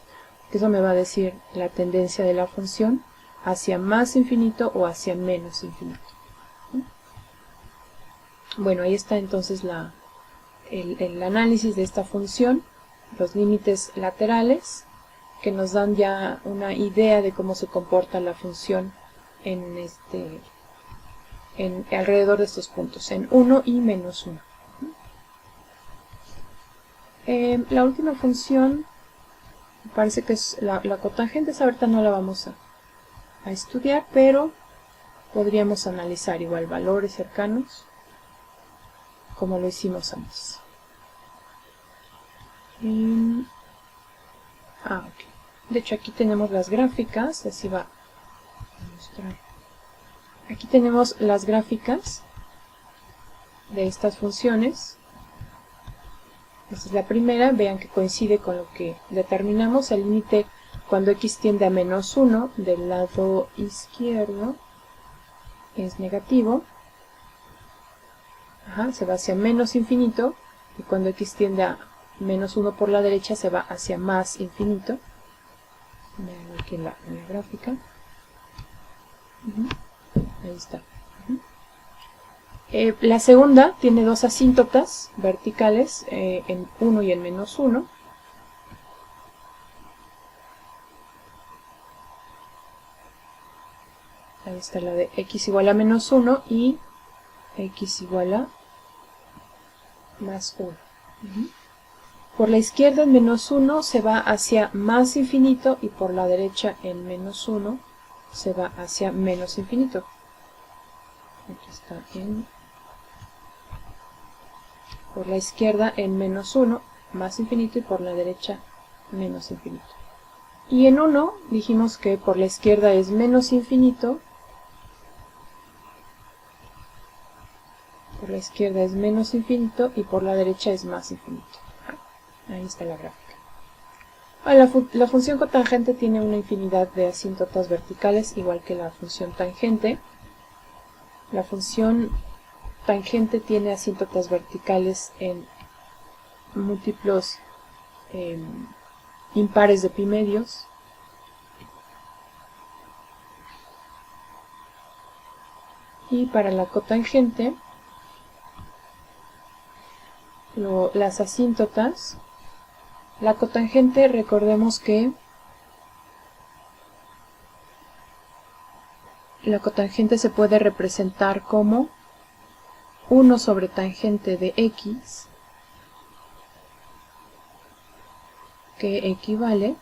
Eso me va a decir la tendencia de la función hacia más infinito o hacia menos infinito. Bueno, ahí está entonces el análisis de esta función, los límites laterales, que nos dan ya una idea de cómo se comporta la función en alrededor de estos puntos, en 1 y menos 1. La última función me parece que es la cotangente. Esa ahorita no la vamos a estudiar, pero podríamos analizar igual valores cercanos como lo hicimos antes. Ok. De hecho aquí tenemos las gráficas, así va a mostrar. Aquí tenemos las gráficas de estas funciones. Esta es la primera, vean que coincide con lo que determinamos. El límite cuando x tiende a menos 1 del lado izquierdo es negativo. Se va hacia menos infinito, y cuando x tiende a menos 1 por la derecha se va hacia más infinito. Vean aquí en la gráfica. Ahí está. La segunda tiene dos asíntotas verticales, en 1 y en menos 1. Ahí está la de x igual a menos 1 y x igual a más 1. Por la izquierda en menos 1 se va hacia más infinito, y por la derecha en menos 1 se va hacia menos infinito. Aquí está por la izquierda en menos 1, más infinito, y por la derecha menos infinito. Y en 1 dijimos que por la izquierda es menos infinito, por la izquierda es menos infinito y por la derecha es más infinito. Ahí está la gráfica. La función cotangente tiene una infinidad de asíntotas verticales, igual que la función tangente. La función tangente tiene asíntotas verticales en múltiplos impares de pi medios. Y para la cotangente, las asíntotas, la cotangente, recordemos que la cotangente se puede representar como 1 sobre tangente de x, que equivale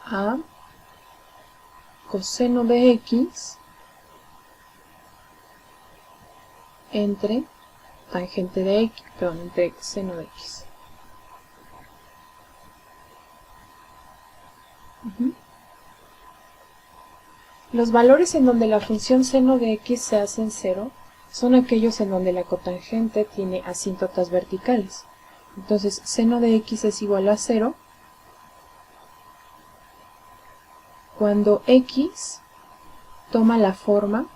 a coseno de x entre tangente de x, perdón, entre seno de x. Los valores en donde la función seno de x se hacen 0 son aquellos en donde la cotangente tiene asíntotas verticales. Entonces, seno de x es igual a 0 cuando x toma la forma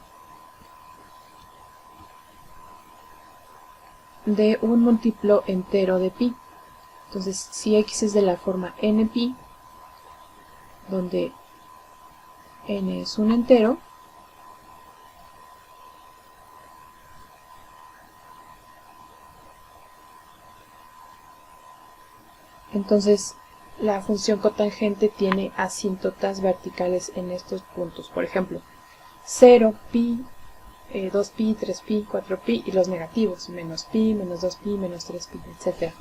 de un múltiplo entero de pi. Entonces, si x es de la forma npi, donde n es un entero, entonces la función cotangente tiene asíntotas verticales en estos puntos. Por ejemplo, 0, pi, 2pi, 3pi, 4pi y los negativos, menos pi, menos 2pi, menos 3pi, etc.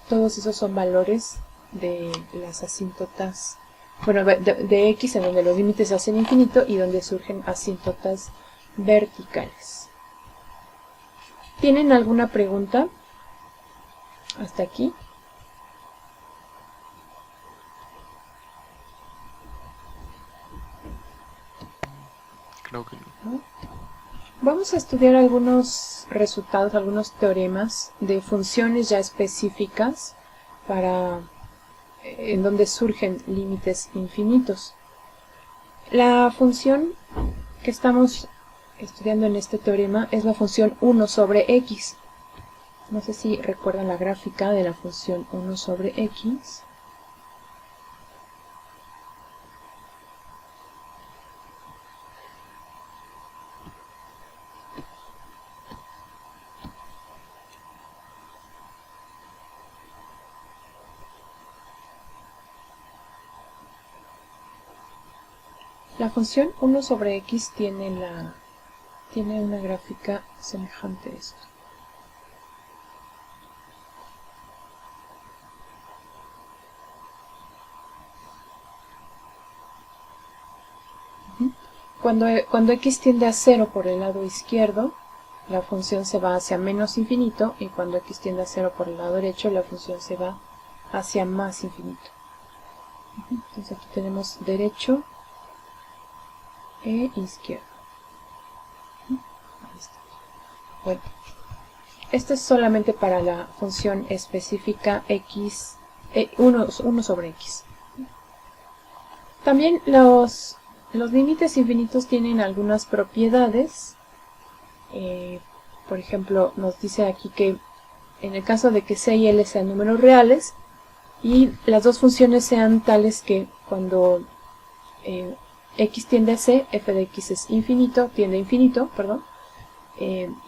Todos esos son valores de las asíntotas, bueno, de x, en donde los límites se hacen infinito y donde surgen asíntotas verticales. ¿Tienen alguna pregunta hasta aquí? Creo que no. Vamos a estudiar algunos resultados, algunos teoremas de funciones ya específicas para en donde surgen límites infinitos. La función que estamos estudiando en este teorema es la función 1 sobre x. No sé si recuerdan la gráfica de la función 1 sobre x. La función 1 sobre x tiene una gráfica semejante a esto. Cuando x tiende a 0 por el lado izquierdo, la función se va hacia menos infinito, y cuando x tiende a 0 por el lado derecho, la función se va hacia más infinito. Entonces aquí tenemos derecho e izquierdo. Ahí está. Bueno, esto es solamente para la función específica x, 1 sobre x. También los límites infinitos tienen algunas propiedades. Por ejemplo, nos dice aquí que en el caso de que c y l sean números reales y las dos funciones sean tales que cuando x tiende a c, f de x es infinito, tiende a infinito, perdón,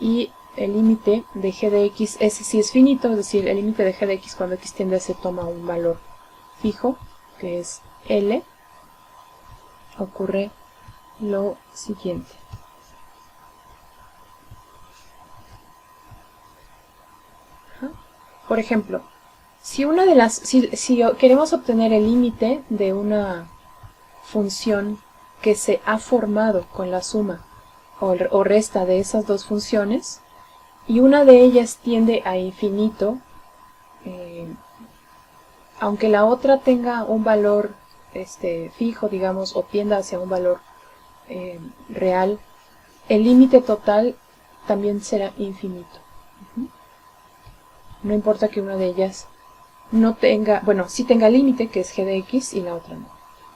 y el límite de g de x, ese sí es finito, es decir, el límite de g de x cuando x tiende a c toma un valor fijo, que es l, ocurre lo siguiente. Por ejemplo, si queremos obtener el límite de una función que se ha formado con la suma o resta de esas dos funciones, y una de ellas tiende a infinito, aunque la otra tenga un valor fijo, digamos, o tienda hacia un valor real, el límite total también será infinito. No importa que una de ellas no tenga, bueno, sí tenga límite, que es g de x, y la otra no.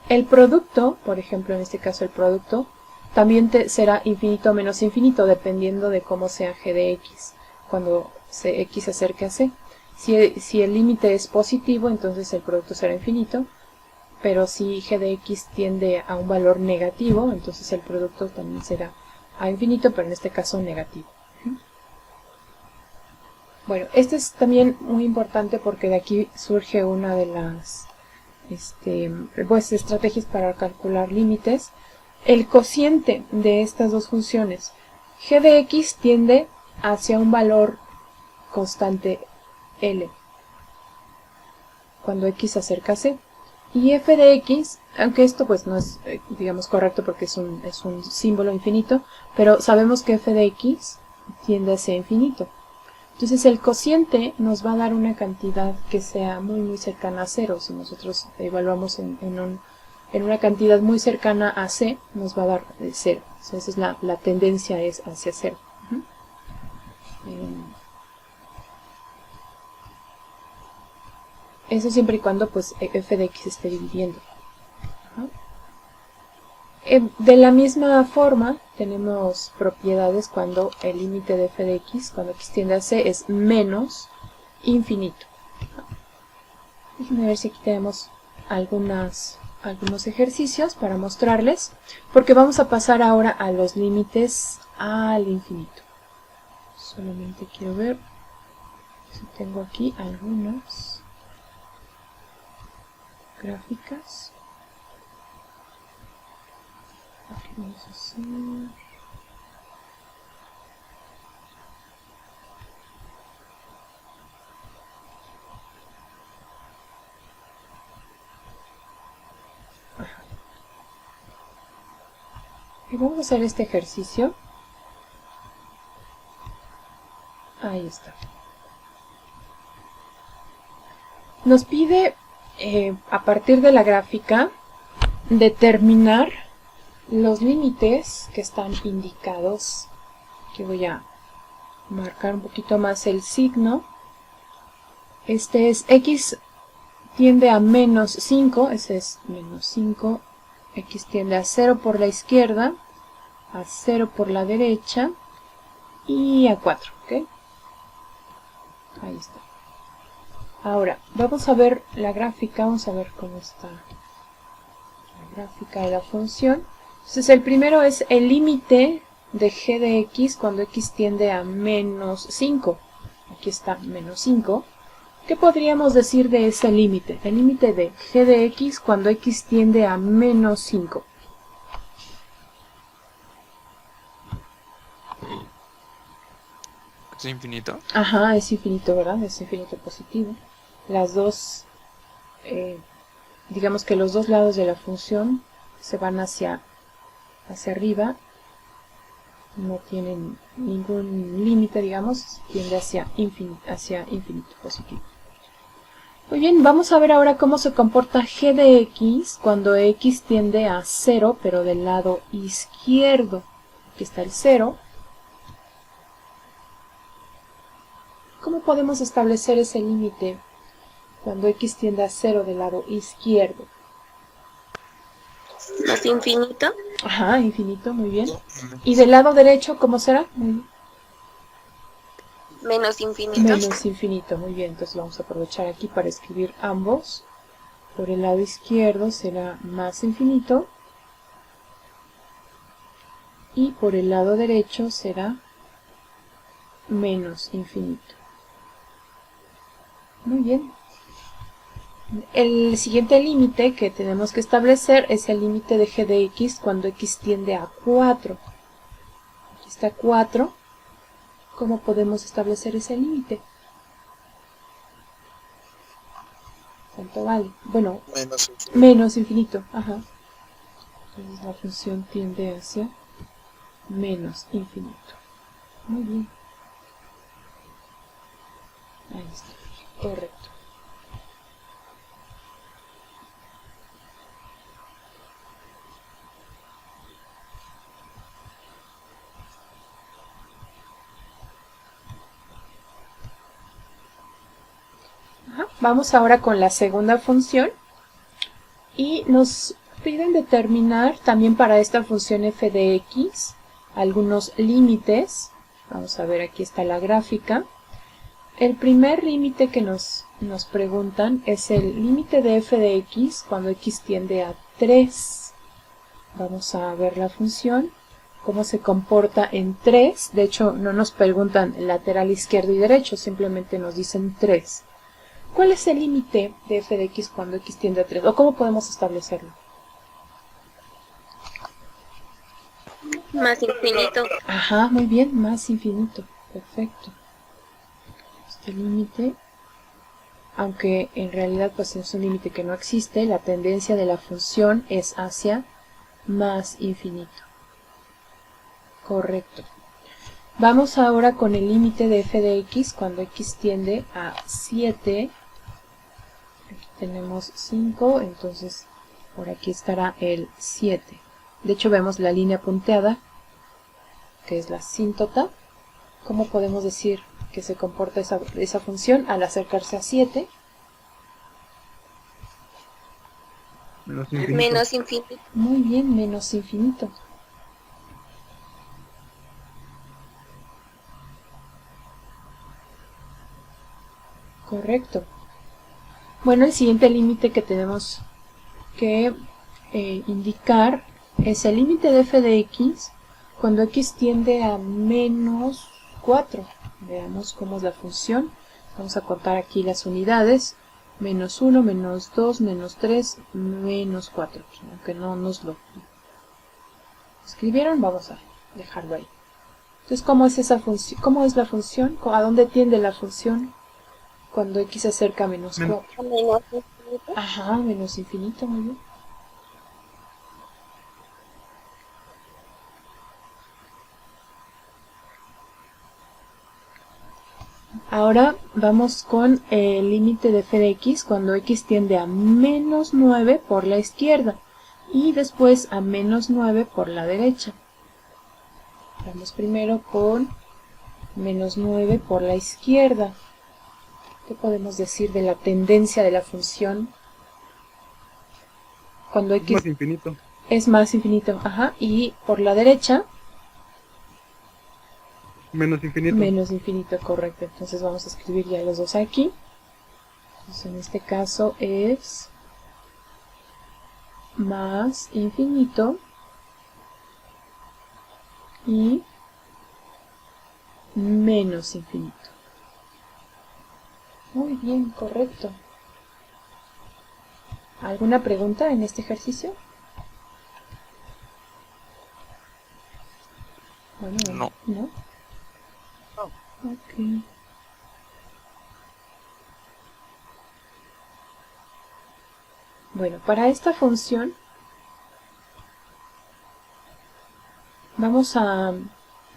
El producto, por ejemplo, en este caso el producto, también será infinito o menos infinito, dependiendo de cómo sea g de x, cuando x se acerque a c. Si el límite es positivo, entonces el producto será infinito, pero si g de x tiende a un valor negativo, entonces el producto también será a infinito, pero en este caso negativo. Bueno, este es también muy importante porque de aquí surge una de las pues, estrategias para calcular límites. El cociente de estas dos funciones, g de x tiende hacia un valor constante L cuando x se acerca a c. Y f de x, aunque esto pues no es, digamos, correcto porque es un símbolo infinito, pero sabemos que f de x tiende hacia infinito. Entonces el cociente nos va a dar una cantidad que sea muy muy cercana a cero. Si nosotros evaluamos en una cantidad muy cercana a c, nos va a dar 0. Entonces la tendencia es hacia 0. Eso siempre y cuando pues f de x esté dividiendo. De la misma forma, tenemos propiedades cuando el límite de f de x, cuando x tiende a c, es menos infinito. Déjenme ver si aquí tenemos algunos ejercicios para mostrarles, porque vamos a pasar ahora a los límites al infinito. Solamente quiero ver si tengo aquí algunas gráficas. Aquí vamos a hacer... Y vamos a hacer este ejercicio. Ahí está. Nos pide, a partir de la gráfica, determinar los límites que están indicados. Aquí voy a marcar un poquito más el signo. Este es x tiende a menos 5, ese es menos 5. X tiende a 0 por la izquierda, a 0 por la derecha y a 4, ¿ok? Ahí está. Ahora, vamos a ver la gráfica, vamos a ver cómo está la gráfica de la función. Entonces el primero es el límite de g de x cuando x tiende a menos 5. Aquí está menos 5. ¿Qué podríamos decir de ese límite? El límite de g de x cuando x tiende a menos 5. ¿Es infinito? Ajá, es infinito, ¿verdad? Es infinito positivo. Las dos, digamos que los dos lados de la función se van hacia arriba. No tienen ningún límite, digamos, tiende hacia infinito positivo. Muy bien, vamos a ver ahora cómo se comporta g de x cuando x tiende a 0, pero del lado izquierdo. Aquí está el 0. ¿Cómo podemos establecer ese límite cuando x tiende a 0 del lado izquierdo? Más infinito. Ajá, infinito, muy bien. ¿Y del lado derecho cómo será? Muy bien. Menos infinito. Menos infinito, muy bien. Entonces vamos a aprovechar aquí para escribir ambos. Por el lado izquierdo será más infinito. Y por el lado derecho será menos infinito. Muy bien. El siguiente límite que tenemos que establecer es el límite de g de x cuando x tiende a 4. Aquí está 4. ¿Cómo podemos establecer ese límite? ¿Cuánto vale? Bueno, menos infinito. Ajá. Entonces la función tiende hacia menos infinito. Muy bien. Ahí está. Correcto. Ajá. Vamos ahora con la segunda función y nos piden determinar también para esta función f de x algunos límites. Vamos a ver, aquí está la gráfica. El primer límite que nos preguntan es el límite de f de x cuando x tiende a 3. Vamos a ver la función, cómo se comporta en 3. De hecho, no nos preguntan lateral izquierdo y derecho, simplemente nos dicen 3. ¿Cuál es el límite de f de x cuando x tiende a 3? ¿O cómo podemos establecerlo? Más infinito. Ajá, muy bien, más infinito. Perfecto. Este límite, aunque en realidad pues es un límite que no existe, la tendencia de la función es hacia más infinito. Correcto. Vamos ahora con el límite de f de x cuando x tiende a 7. Aquí tenemos 5, entonces por aquí estará el 7. De hecho vemos la línea punteada, que es la asíntota. ¿Cómo podemos decir que se comporta esa función al acercarse a 7? Menos infinito. Muy bien, menos infinito. Correcto. Bueno, el siguiente límite que tenemos que indicar es el límite de f de x cuando x tiende a menos 4. Veamos cómo es la función. Vamos a contar aquí las unidades. Menos 1, menos 2, menos 3, menos 4. Aunque no nos lo escribieron, vamos a dejarlo ahí. Entonces, ¿cómo es esa función? ¿Cómo es la función? ¿A dónde tiende la función cuando x se acerca a menos 4? Menos infinito. Ajá, menos infinito, muy bien. Ahora vamos con el límite de f de x cuando x tiende a menos 9 por la izquierda y después a menos 9 por la derecha. Vamos primero con menos 9 por la izquierda. ¿Qué podemos decir de la tendencia de la función cuando x Más infinito. es más infinito? Ajá, y por la derecha Menos infinito. menos infinito, correcto. Entonces vamos a escribir ya los dos aquí. Entonces en este caso es más infinito y menos infinito. Muy bien, correcto. ¿Alguna pregunta en este ejercicio? Bueno, No. ¿no? Ok. Bueno, para esta función vamos a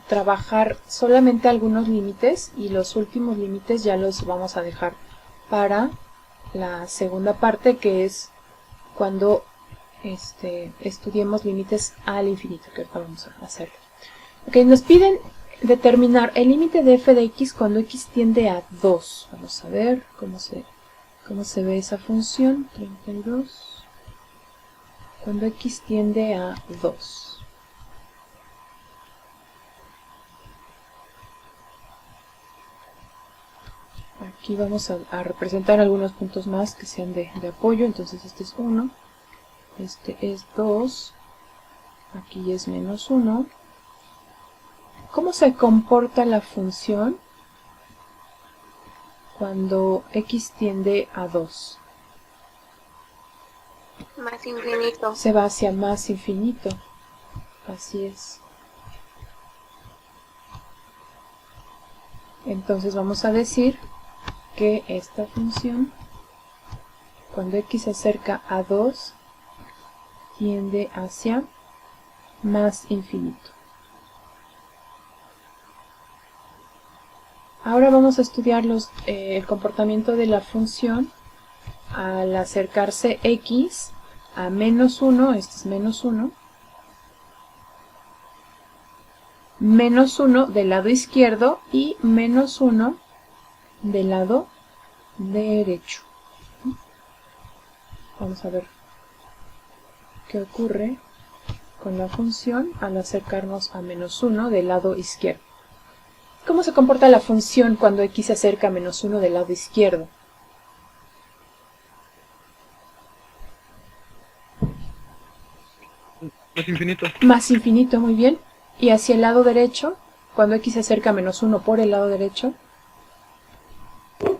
trabajar solamente algunos límites y los últimos límites ya los vamos a dejar para la segunda parte, que es cuando estudiemos límites al infinito, que ahorita vamos a hacerlo. Ok, nos piden determinar el límite de f de x cuando x tiende a 2. Vamos a ver cómo se ve esa función. 32. Cuando x tiende a 2. Aquí vamos a representar algunos puntos más que sean de apoyo. Entonces este es 1. Este es 2. Aquí es menos 1. ¿Cómo se comporta la función cuando x tiende a 2? Más infinito. Se va hacia más infinito. Así es. Entonces vamos a decir que esta función, cuando x se acerca a 2, tiende hacia más infinito. Ahora vamos a estudiar el comportamiento de la función al acercarse x a menos 1, este es menos 1, menos 1 del lado izquierdo y menos 1 del lado derecho. Vamos a ver qué ocurre con la función al acercarnos a -1 del lado izquierdo. ¿Cómo se comporta la función cuando x se acerca a -1 del lado izquierdo? Más infinito. Más infinito, muy bien. Y hacia el lado derecho, cuando x se acerca a -1 por el lado derecho,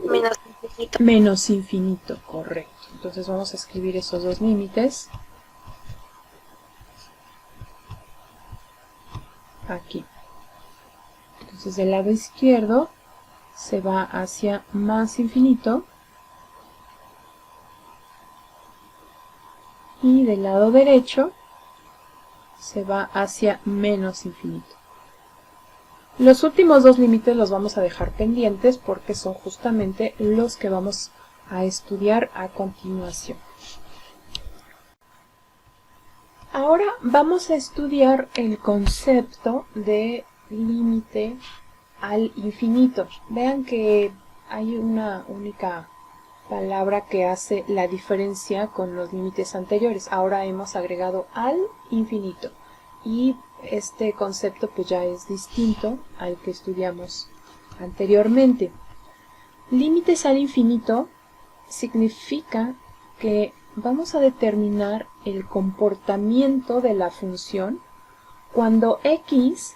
Menos infinito. menos infinito, correcto. Entonces vamos a escribir esos dos límites aquí. Entonces del lado izquierdo se va hacia más infinito y del lado derecho se va hacia menos infinito. Los últimos dos límites los vamos a dejar pendientes porque son justamente los que vamos a estudiar a continuación. Ahora vamos a estudiar el concepto de límite al infinito. Vean que hay una única palabra que hace la diferencia con los límites anteriores. Ahora hemos agregado al infinito y este concepto pues ya es distinto al que estudiamos anteriormente. Límites al infinito significa que vamos a determinar el comportamiento de la función cuando x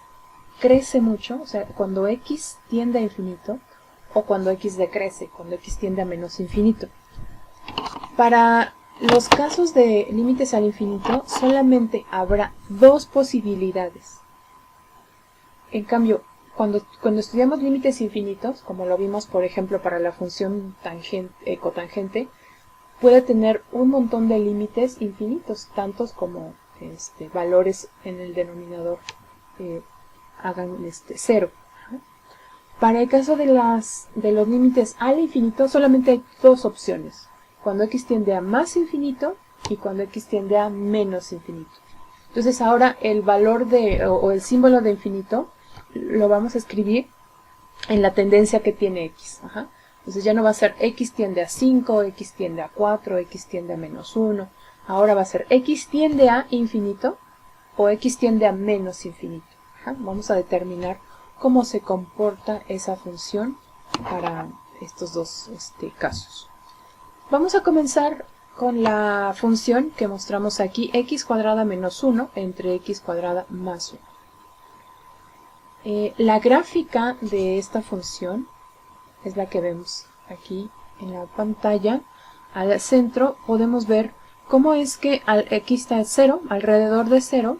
crece mucho, o sea, cuando x tiende a infinito, o cuando x decrece, cuando x tiende a menos infinito. Para los casos de límites al infinito, solamente habrá dos posibilidades. En cambio, cuando estudiamos límites infinitos, como lo vimos por ejemplo para la función cotangente, puede tener un montón de límites infinitos, tantos como valores en el denominador hagan 0. Para el caso de los límites al infinito, solamente hay dos opciones. Cuando x tiende a más infinito y cuando x tiende a menos infinito. Entonces ahora el valor o el símbolo de infinito lo vamos a escribir en la tendencia que tiene x. Entonces ya no va a ser x tiende a 5, x tiende a 4, x tiende a -1. Ahora va a ser x tiende a infinito o x tiende a menos infinito. Vamos a determinar cómo se comporta esa función para estos dos casos. Vamos a comenzar con la función que mostramos aquí, x cuadrada menos 1 entre x cuadrada más 1. La gráfica de esta función es la que vemos aquí en la pantalla. Al centro podemos ver cómo es que aquí está 0, alrededor de 0.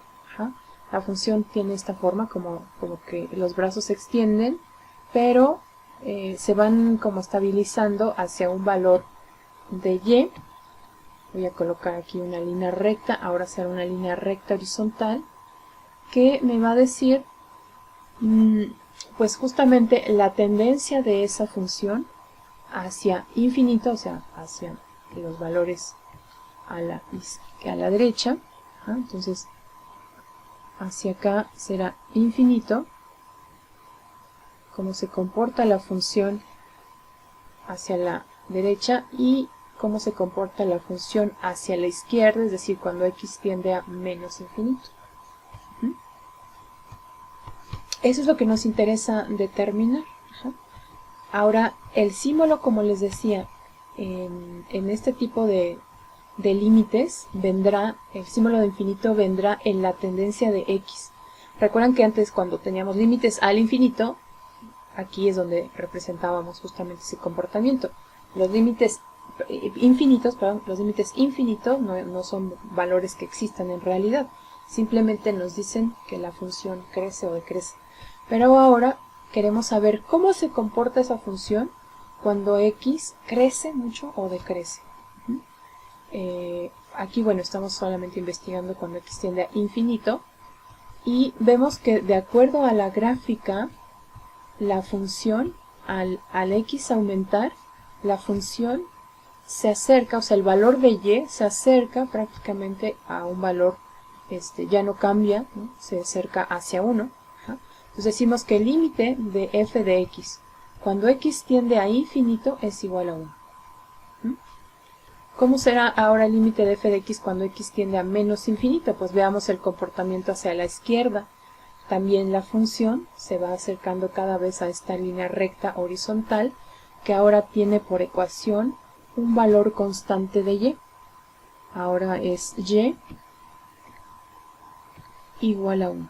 La función tiene esta forma, como que los brazos se extienden, pero se van como estabilizando hacia un valor de y. Voy a colocar aquí una línea recta, ahora será una línea recta horizontal, que me va a decir pues justamente la tendencia de esa función hacia infinito, o sea, hacia los valores a la derecha. Entonces hacia acá será infinito. Cómo se comporta la función hacia la derecha y cómo se comporta la función hacia la izquierda, es decir, cuando x tiende a menos infinito. Eso es lo que nos interesa determinar. Ahora, el símbolo, como les decía, en este tipo de límites vendrá, el símbolo de infinito vendrá en la tendencia de x. Recuerdan que antes cuando teníamos límites al infinito, aquí es donde representábamos justamente ese comportamiento. Los límites infinitos no son valores que existan en realidad, simplemente nos dicen que la función crece o decrece. Pero ahora queremos saber cómo se comporta esa función cuando x crece mucho o decrece. Aquí, bueno, estamos solamente investigando cuando x tiende a infinito y vemos que de acuerdo a la gráfica, la función al x aumentar, la función se acerca, o sea, el valor de y se acerca prácticamente a un valor, ya no cambia, ¿no? Se acerca hacia 1. Entonces decimos que el límite de f de x cuando x tiende a infinito es igual a 1. ¿Cómo será ahora el límite de f de x cuando x tiende a menos infinito? Pues veamos el comportamiento hacia la izquierda. También la función se va acercando cada vez a esta línea recta horizontal, que ahora tiene por ecuación un valor constante de y. Ahora es y igual a 1.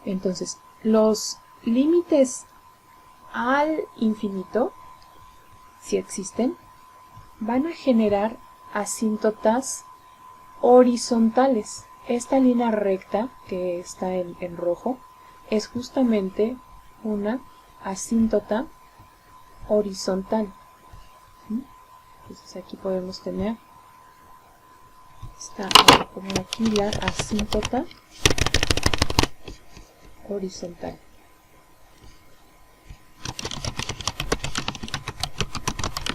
Entonces, los límites al infinito, si existen, van a generar asíntotas horizontales. Esta línea recta que está en rojo es justamente una asíntota horizontal. Entonces aquí podemos tener, voy a poner aquí la asíntota horizontal.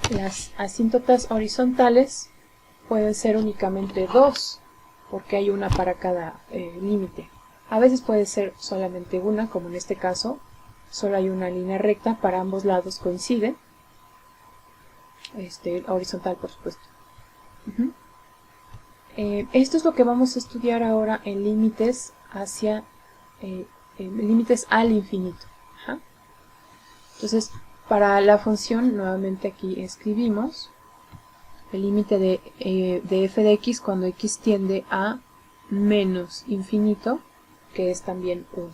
Las asíntotas horizontales pueden ser únicamente dos, porque hay una para cada límite. A veces puede ser solamente una, como en este caso, solo hay una línea recta, para ambos lados coincide. Horizontal, por supuesto. Esto es lo que vamos a estudiar ahora en límites hacia límites al infinito. Entonces, para la función, nuevamente aquí escribimos el límite de f de x cuando x tiende a menos infinito, que es también 1.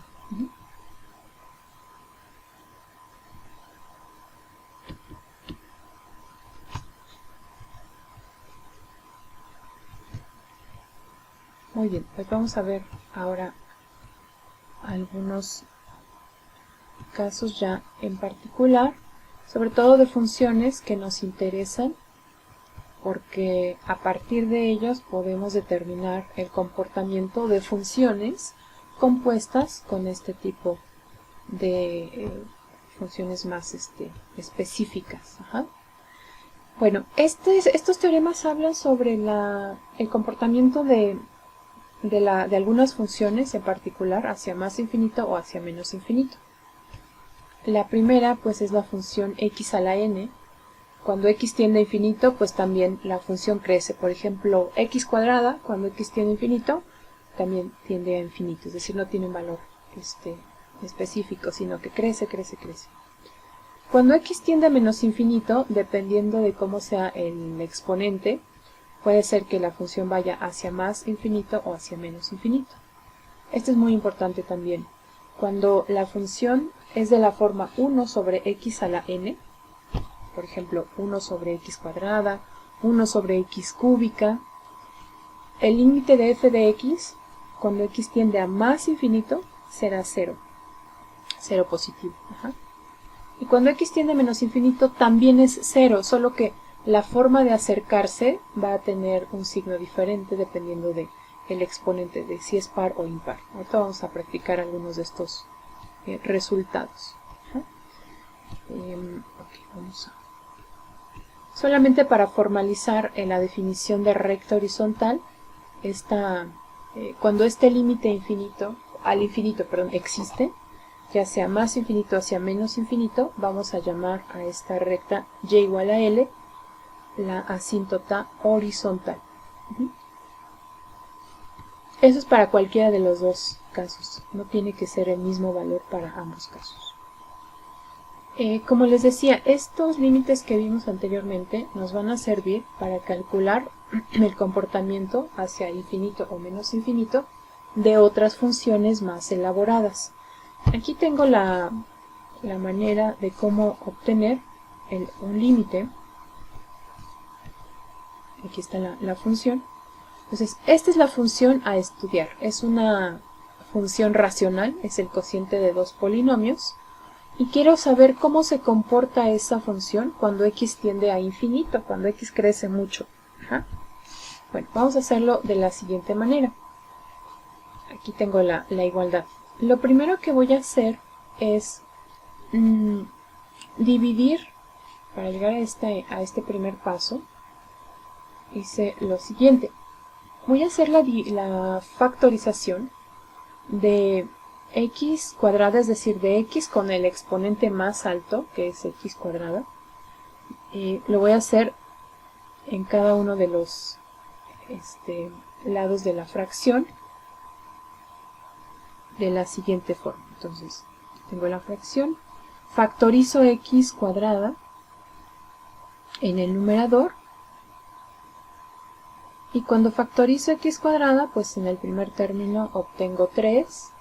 Muy bien, pues vamos a ver ahora algunos casos ya en particular, sobre todo de funciones que nos interesan, porque a partir de ellos podemos determinar el comportamiento de funciones compuestas con este tipo de funciones más específicas. Bueno, estos teoremas hablan sobre el comportamiento de algunas funciones en particular hacia más infinito o hacia menos infinito. La primera pues es la función x a la n. Cuando x tiende a infinito, pues también la función crece. Por ejemplo, x cuadrada, cuando x tiende a infinito, también tiende a infinito. Es decir, no tiene un valor específico, sino que crece, crece, crece. Cuando x tiende a menos infinito, dependiendo de cómo sea el exponente, puede ser que la función vaya hacia más infinito o hacia menos infinito. Esto es muy importante también. Cuando la función es de la forma 1 sobre x a la n, por ejemplo, 1 sobre x cuadrada, 1 sobre x cúbica, el límite de f de x, cuando x tiende a más infinito, será 0. 0 positivo. Y cuando x tiende a menos infinito, también es 0, solo que la forma de acercarse va a tener un signo diferente dependiendo del exponente, de si es par o impar. Ahorita vamos a practicar algunos de estos resultados. Vamos a... Solamente para formalizar en la definición de recta horizontal, cuando este límite al infinito existe, ya sea más infinito hacia menos infinito, vamos a llamar a esta recta y igual a L la asíntota horizontal. Eso es para cualquiera de los dos casos, no tiene que ser el mismo valor para ambos casos. Como les decía, estos límites que vimos anteriormente nos van a servir para calcular el comportamiento hacia infinito o menos infinito de otras funciones más elaboradas. Aquí tengo la manera de cómo obtener un límite. Aquí está la función. Entonces, esta es la función a estudiar. Es una función racional, es el cociente de dos polinomios. Y quiero saber cómo se comporta esa función cuando x tiende a infinito, cuando x crece mucho. Bueno, vamos a hacerlo de la siguiente manera. Aquí tengo la igualdad. Lo primero que voy a hacer es dividir, para llegar a este primer paso, hice lo siguiente. Voy a hacer la factorización de x cuadrada, es decir, de x con el exponente más alto, que es x cuadrada, lo voy a hacer en cada uno de los lados de la fracción de la siguiente forma. Entonces, tengo la fracción, factorizo x cuadrada en el numerador, y cuando factorizo x cuadrada, pues en el primer término obtengo 3,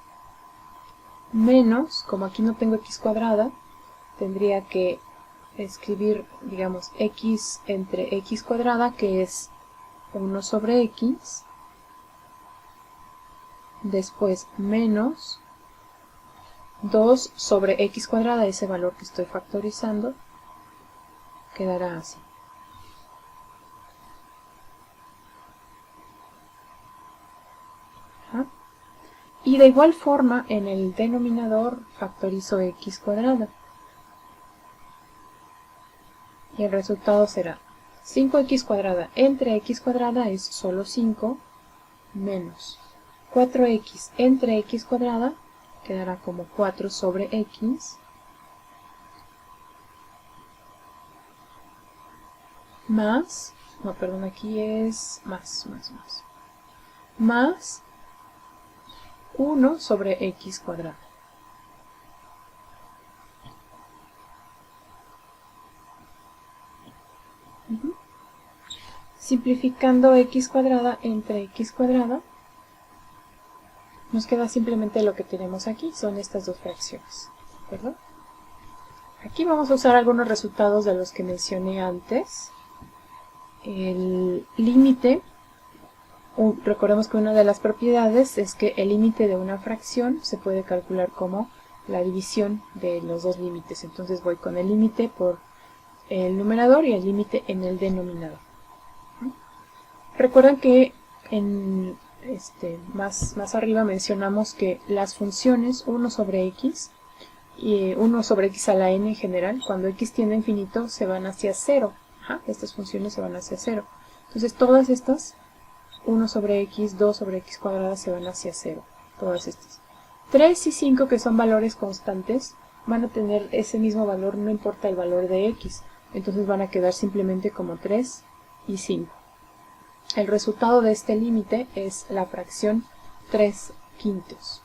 menos, como aquí no tengo x cuadrada, tendría que escribir, digamos, x entre x cuadrada, que es 1 sobre x, después menos 2 sobre x cuadrada, ese valor que estoy factorizando, quedará así. Ajá. Y de igual forma, en el denominador factorizo x cuadrada. Y el resultado será 5x cuadrada entre x cuadrada es solo 5, menos 4x entre x cuadrada, quedará como 4 sobre x, más, no, perdón, aquí es más 1 sobre x cuadrada. Simplificando x cuadrada entre x cuadrada, nos queda simplemente lo que tenemos aquí, son estas dos fracciones, ¿verdad? Aquí vamos a usar algunos resultados de los que mencioné antes. El límite, recordemos que una de las propiedades es que el límite de una fracción se puede calcular como la división de los dos límites. Entonces voy con el límite por el numerador y el límite en el denominador. Recuerden que más arriba mencionamos que las funciones 1 sobre x y 1 sobre x a la n en general, cuando x tiende a infinito, se van hacia 0. Estas funciones se van hacia 0. Entonces todas estas, 1 sobre x, 2 sobre x cuadrada, se van hacia 0. Todas estas. 3 y 5, que son valores constantes, van a tener ese mismo valor, no importa el valor de x. Entonces van a quedar simplemente como 3 y 5. El resultado de este límite es la fracción 3/5.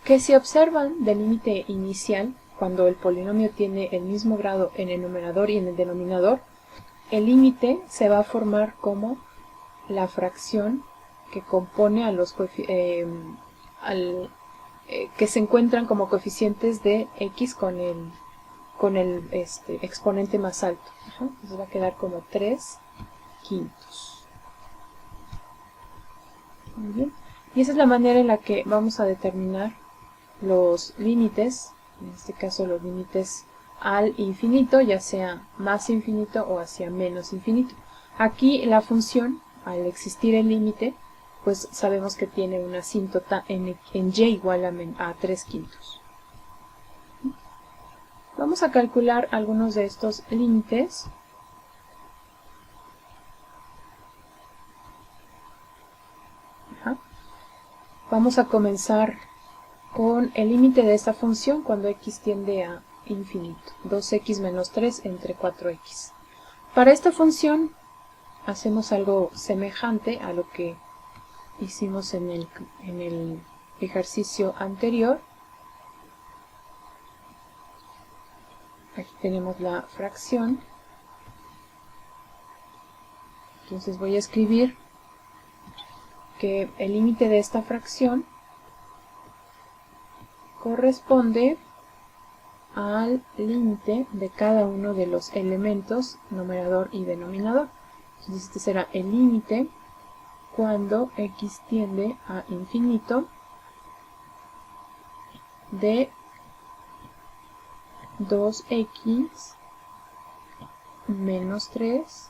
Que si observan del límite inicial, cuando el polinomio tiene el mismo grado en el numerador y en el denominador, el límite se va a formar como la fracción que compone a los que se encuentran como coeficientes de x con el exponente más alto. Entonces va a quedar como 3/5. Muy bien. Y esa es la manera en la que vamos a determinar los límites, en este caso los límites al infinito, ya sea más infinito o hacia menos infinito. Aquí la función, al existir el límite, pues sabemos que tiene una asíntota en y igual a 3/5. Vamos a calcular algunos de estos límites. Vamos a comenzar con el límite de esta función cuando x tiende a infinito. 2x menos 3 entre 4x. Para esta función hacemos algo semejante a lo que hicimos en el ejercicio anterior. Aquí tenemos la fracción. Entonces voy a escribir que el límite de esta fracción corresponde al límite de cada uno de los elementos numerador y denominador. Entonces este será el límite cuando x tiende a infinito de 2x menos 3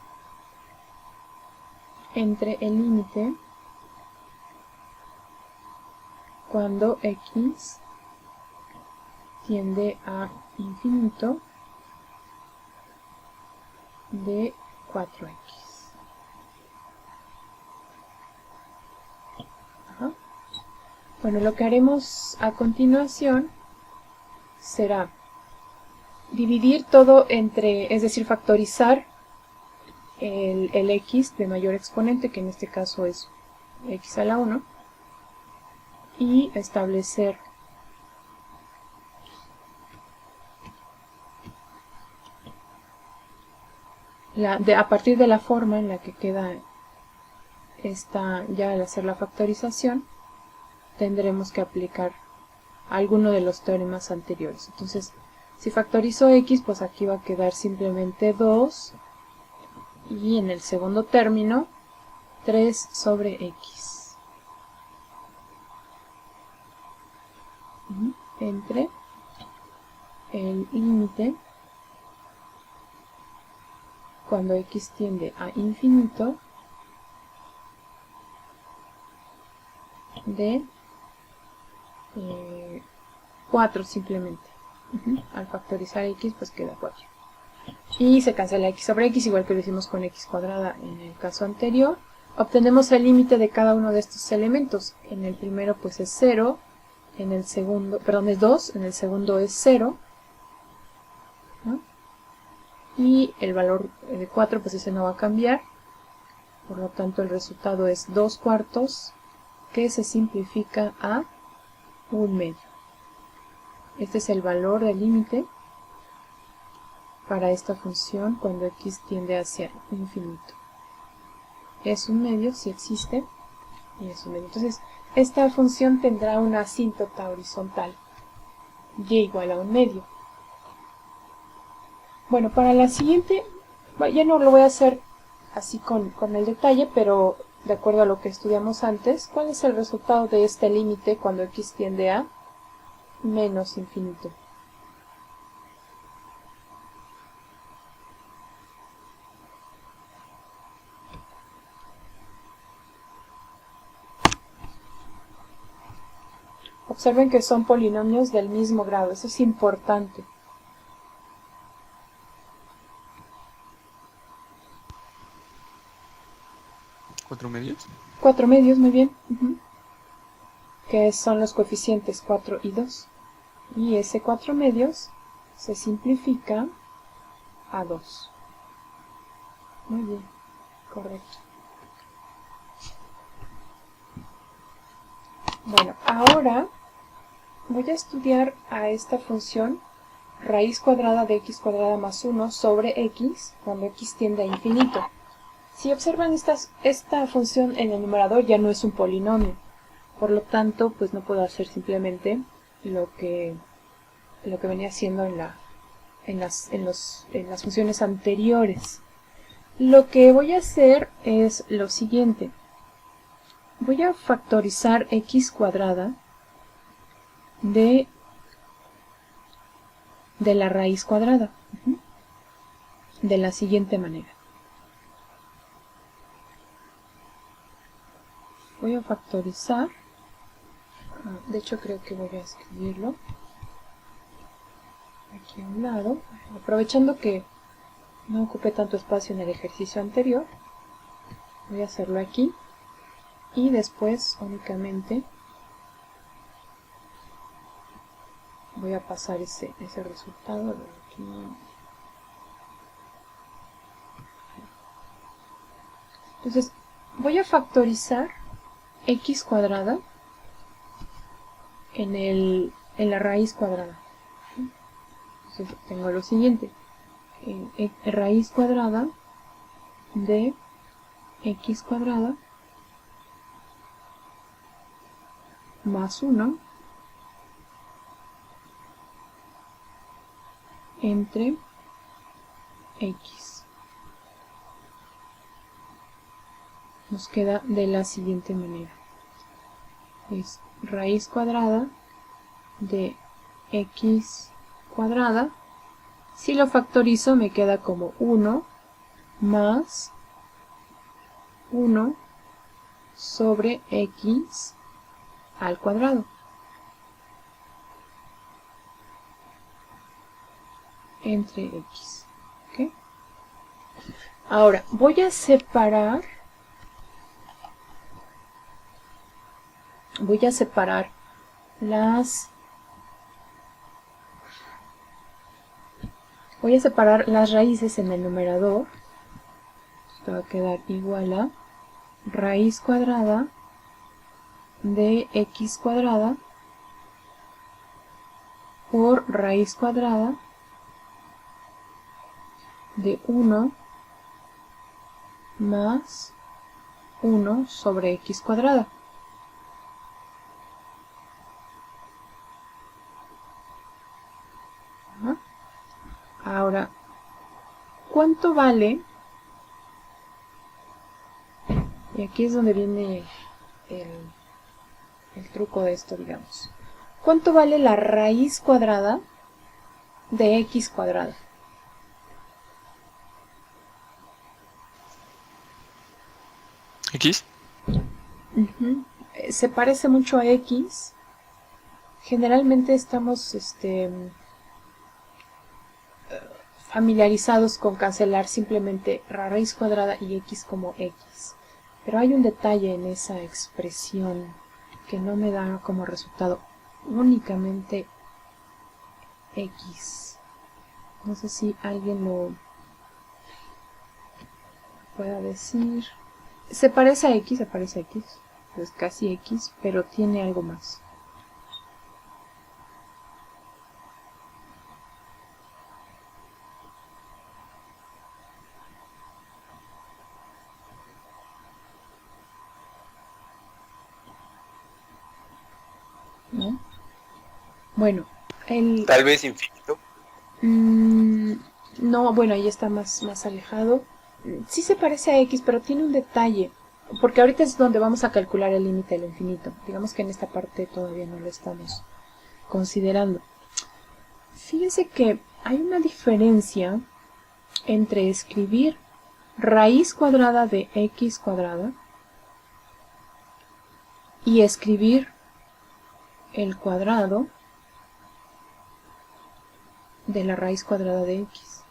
entre el límite cuando x tiende a infinito de 4x. Bueno, lo que haremos a continuación será dividir todo entre, es decir, factorizar el x de mayor exponente, que en este caso es x a la 1, y establecer a partir de la forma en la que queda esta, ya al hacer la factorización, tendremos que aplicar alguno de los teoremas anteriores. Entonces, si factorizo x, pues aquí va a quedar simplemente 2, y en el segundo término 3 sobre x entre el límite cuando x tiende a infinito de 4 simplemente. Al factorizar x pues queda 4. Y se cancela x sobre x, igual que lo hicimos con x cuadrada en el caso anterior. Obtenemos el límite de cada uno de estos elementos. En el primero pues es 0, en el segundo, perdón, es 2, en el segundo es 0, ¿no? Y el valor de 4 pues ese no va a cambiar, por lo tanto el resultado es 2 cuartos, que se simplifica a 1 medio. Este es el valor del límite para esta función cuando x tiende hacia infinito. Es 1 medio si existe, y es 1 medio. Entonces, esta función tendrá una asíntota horizontal, y igual a 1 medio. Bueno, para la siguiente, ya no lo voy a hacer así con el detalle, pero de acuerdo a lo que estudiamos antes, ¿cuál es el resultado de este límite cuando x tiende a menos infinito? Observen que son polinomios del mismo grado, eso es importante. ¿4 medios? 4 medios, muy bien. Que son los coeficientes 4 y 2. Y ese 4 medios se simplifica a 2. Muy bien, correcto. Bueno, ahora voy a estudiar a esta función raíz cuadrada de x cuadrada más 1 sobre x cuando x tiende a infinito. Si observan esta función en el numerador ya no es un polinomio, por lo tanto pues no puedo hacer simplemente lo que venía haciendo en las funciones anteriores. Lo que voy a hacer es lo siguiente. Voy a factorizar x cuadrada de la raíz cuadrada de la siguiente manera. Voy a factorizar, de hecho creo que voy a escribirlo aquí a un lado, aprovechando que no ocupé tanto espacio en el ejercicio anterior, voy a hacerlo aquí y después únicamente voy a pasar ese resultado aquí. Entonces voy a factorizar x cuadrada en la raíz cuadrada. Entonces tengo lo siguiente, raíz cuadrada de x cuadrada más 1 entre x. Nos queda de la siguiente manera. Es raíz cuadrada de x cuadrada. Si lo factorizo me queda como 1 más 1 sobre x al cuadrado. Entre x. ¿Okay? Ahora voy a separar Voy a separar las raíces en el numerador. Esto va a quedar igual a raíz cuadrada de x cuadrada por raíz cuadrada de 1 más 1 sobre x cuadrada. Ajá. Ahora, ¿cuánto vale? Y aquí es donde viene el truco de esto, digamos. ¿Cuánto vale la raíz cuadrada de x cuadrada? ¿X? Ujú. Se parece mucho a x. Generalmente estamos familiarizados con cancelar simplemente la raíz cuadrada y x como x. Pero hay un detalle en esa expresión que no me da como resultado únicamente x. No sé si alguien lo pueda decir. Se parece a x, es casi x, pero tiene algo más. ¿No? Bueno, Tal vez infinito. no, bueno, ahí está más alejado. Sí se parece a x, pero tiene un detalle. Porque ahorita es donde vamos a calcular el límite del infinito. Digamos que en esta parte todavía no lo estamos considerando. Fíjense que hay una diferencia entre escribir raíz cuadrada de x cuadrada y escribir el cuadrado de la raíz cuadrada de x.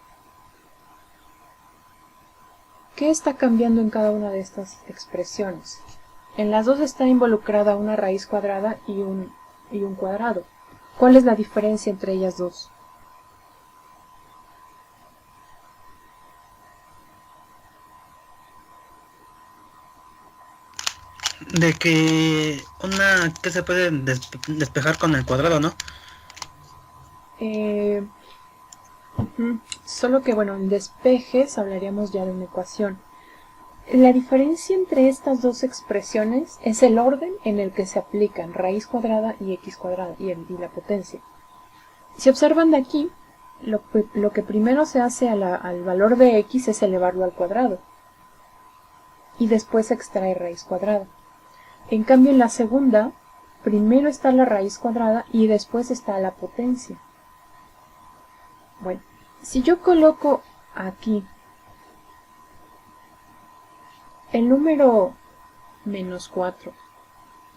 ¿Qué está cambiando en cada una de estas expresiones? En las dos está involucrada una raíz cuadrada y un cuadrado. ¿Cuál es la diferencia entre ellas dos? De que una que se puede despejar con el cuadrado, ¿no? Solo que, bueno, en despejes hablaríamos ya de una ecuación. La diferencia entre estas dos expresiones es el orden en el que se aplican raíz cuadrada y x cuadrada y la potencia. Si observan de aquí, lo que primero se hace al valor de x es elevarlo al cuadrado y después se extrae raíz cuadrada. En cambio, en la segunda, primero está la raíz cuadrada y después está la potencia. Bueno, si yo coloco aquí el número menos 4,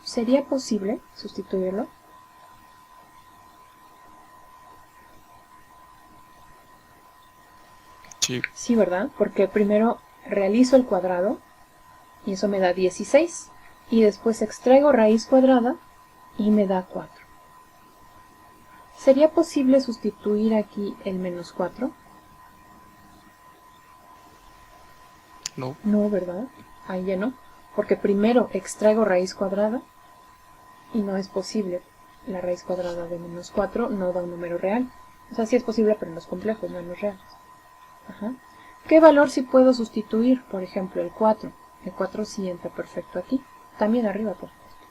¿sería posible sustituirlo? Sí. Sí, ¿verdad? Porque primero realizo el cuadrado y eso me da 16. Y después extraigo raíz cuadrada y me da 4. ¿Sería posible sustituir aquí el menos 4? No. No, ¿verdad? Ahí ya no. Porque primero extraigo raíz cuadrada y no es posible. La raíz cuadrada de menos 4 no da un número real. O sea, sí es posible, pero en los complejos, no en los reales. Ajá. ¿Qué valor sí puedo sustituir? Por ejemplo, el 4. El 4 sí entra perfecto aquí. También arriba, por supuesto.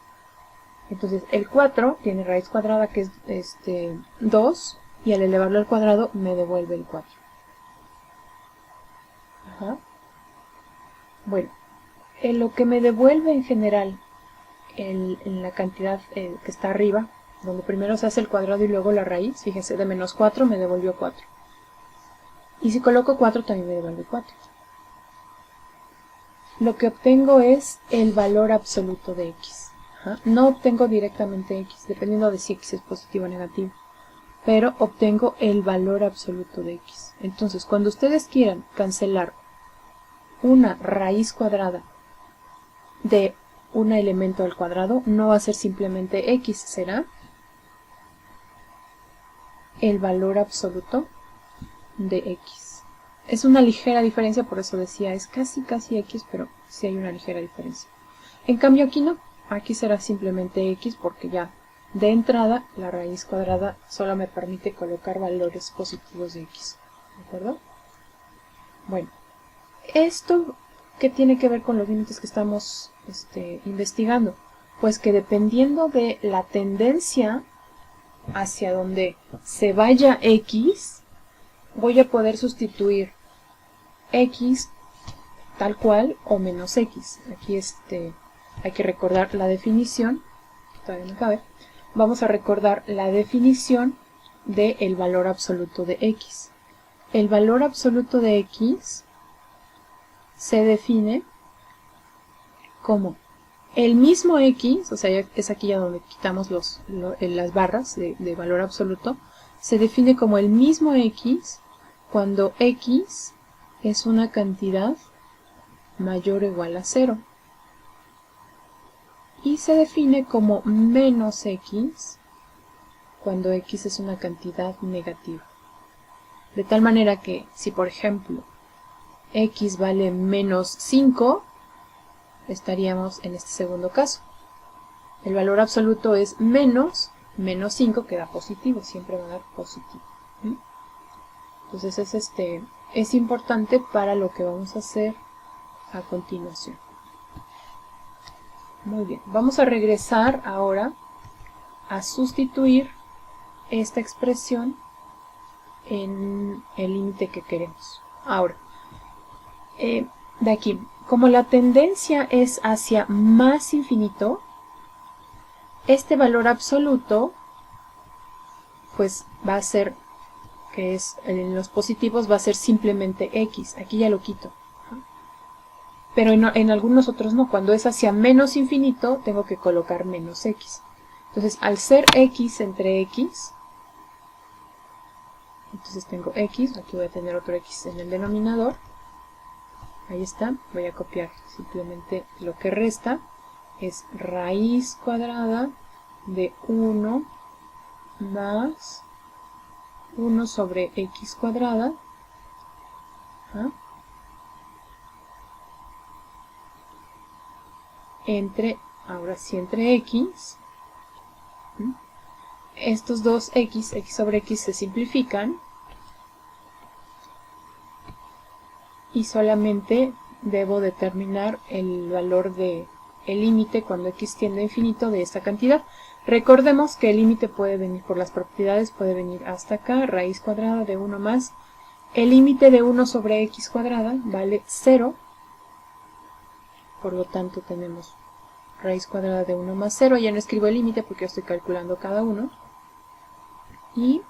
Entonces, el 4 tiene raíz cuadrada que es 2, y al elevarlo al cuadrado me devuelve el 4. Ajá. Bueno, lo que me devuelve en general en la cantidad que está arriba, donde primero se hace el cuadrado y luego la raíz, fíjense, de menos 4 me devolvió 4. Y si coloco 4 también me devuelve 4. Lo que obtengo es el valor absoluto de x. Ajá. No obtengo directamente x, dependiendo de si x es positivo o negativo. Pero obtengo el valor absoluto de x. Entonces, cuando ustedes quieran cancelar una raíz cuadrada de un elemento al cuadrado, no va a ser simplemente x, será el valor absoluto de x. Es una ligera diferencia, por eso decía, es casi x, pero sí hay una ligera diferencia. En cambio aquí no, aquí será simplemente x porque ya de entrada la raíz cuadrada solo me permite colocar valores positivos de x. ¿De acuerdo? Bueno, esto ¿qué tiene que ver con los límites que estamos investigando? Pues que dependiendo de la tendencia hacia donde se vaya x, voy a poder sustituir x tal cual o menos x. Aquí hay que recordar la definición, todavía no cabe. Vamos a recordar la definición del valor absoluto de x. El valor absoluto de x se define como el mismo x, o sea, es aquí ya donde quitamos las barras de valor absoluto, se define como el mismo x cuando x es una cantidad mayor o igual a 0. Y se define como menos x cuando x es una cantidad negativa. De tal manera que si por ejemplo x vale menos 5, estaríamos en este segundo caso. El valor absoluto es menos 5 que da positivo, siempre va a dar positivo. Entonces es importante para lo que vamos a hacer a continuación. Muy bien, vamos a regresar ahora a sustituir esta expresión en el límite que queremos. Ahora, de aquí, como la tendencia es hacia más infinito, este valor absoluto pues va a ser, que es en los positivos va a ser simplemente x. Aquí ya lo quito. Pero en algunos otros no. Cuando es hacia menos infinito, tengo que colocar menos x. Entonces, al ser x entre x, entonces tengo x, aquí voy a tener otro x en el denominador. Ahí está, voy a copiar simplemente lo que resta, es raíz cuadrada de 1 más 1 sobre x cuadrada, ahora sí entre x, estos dos x sobre x se simplifican, y solamente debo determinar el valor de el límite cuando x tiende a infinito de esta cantidad. Recordemos que el límite puede venir por las propiedades, puede venir hasta acá, raíz cuadrada de 1 más. El límite de 1 sobre x cuadrada vale 0, por lo tanto tenemos raíz cuadrada de 1 más 0, ya no escribo el límite porque estoy calculando cada uno, y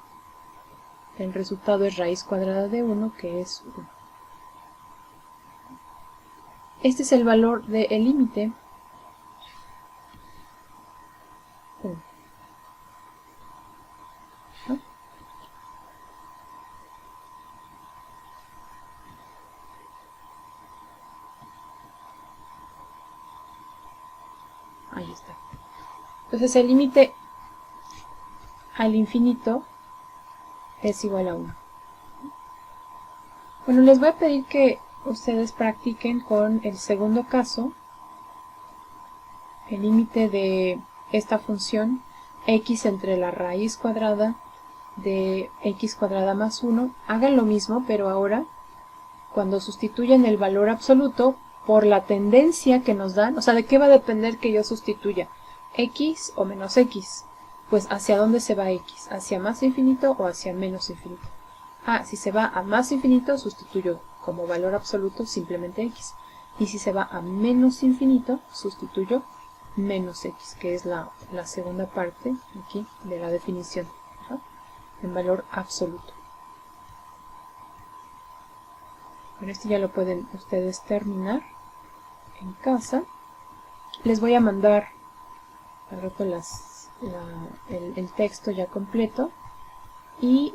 el resultado es raíz cuadrada de 1, que es 1. Este es el valor del límite. Ahí está. Entonces el límite al infinito es igual a 1. Bueno, les voy a pedir que ustedes practiquen con el segundo caso, el límite de esta función x entre la raíz cuadrada de x cuadrada más 1. Hagan lo mismo, pero ahora cuando sustituyan el valor absoluto por la tendencia que nos dan, o sea, ¿de qué va a depender que yo sustituya? ¿X o menos X? Pues ¿hacia dónde se va X? ¿Hacia más infinito o hacia menos infinito? Si se va a más infinito, sustituyo como valor absoluto simplemente X. Y si se va a menos infinito, sustituyo menos X, que es la segunda parte aquí de la definición, en valor absoluto. Bueno, esto ya lo pueden ustedes terminar en casa. Les voy a mandar al rato el texto ya completo, y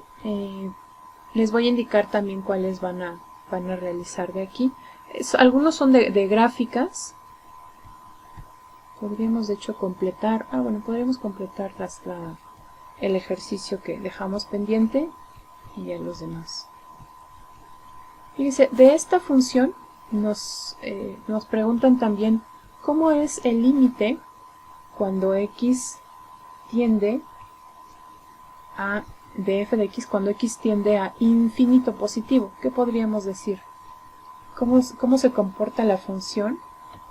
les voy a indicar también cuáles van a realizar de aquí. Algunos son de gráficas. Podríamos de hecho completar, podríamos completar el ejercicio que dejamos pendiente, y ya los demás Fíjense, de esta función nos preguntan también cómo es el límite cuando x tiende a de f de x cuando x tiende a infinito positivo. ¿Qué podríamos decir? ¿Cómo se comporta la función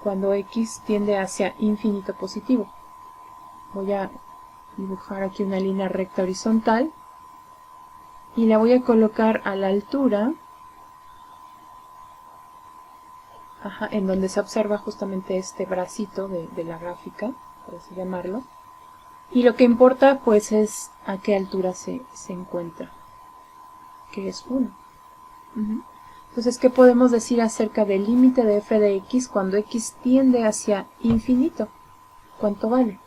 cuando x tiende hacia infinito positivo? Voy a dibujar aquí una línea recta horizontal y la voy a colocar a la altura en donde se observa justamente este bracito de la gráfica, por así llamarlo. Y lo que importa pues es a qué altura se encuentra, que es 1. Entonces, ¿qué podemos decir acerca del límite de f de x cuando x tiende hacia infinito? ¿Cuánto vale?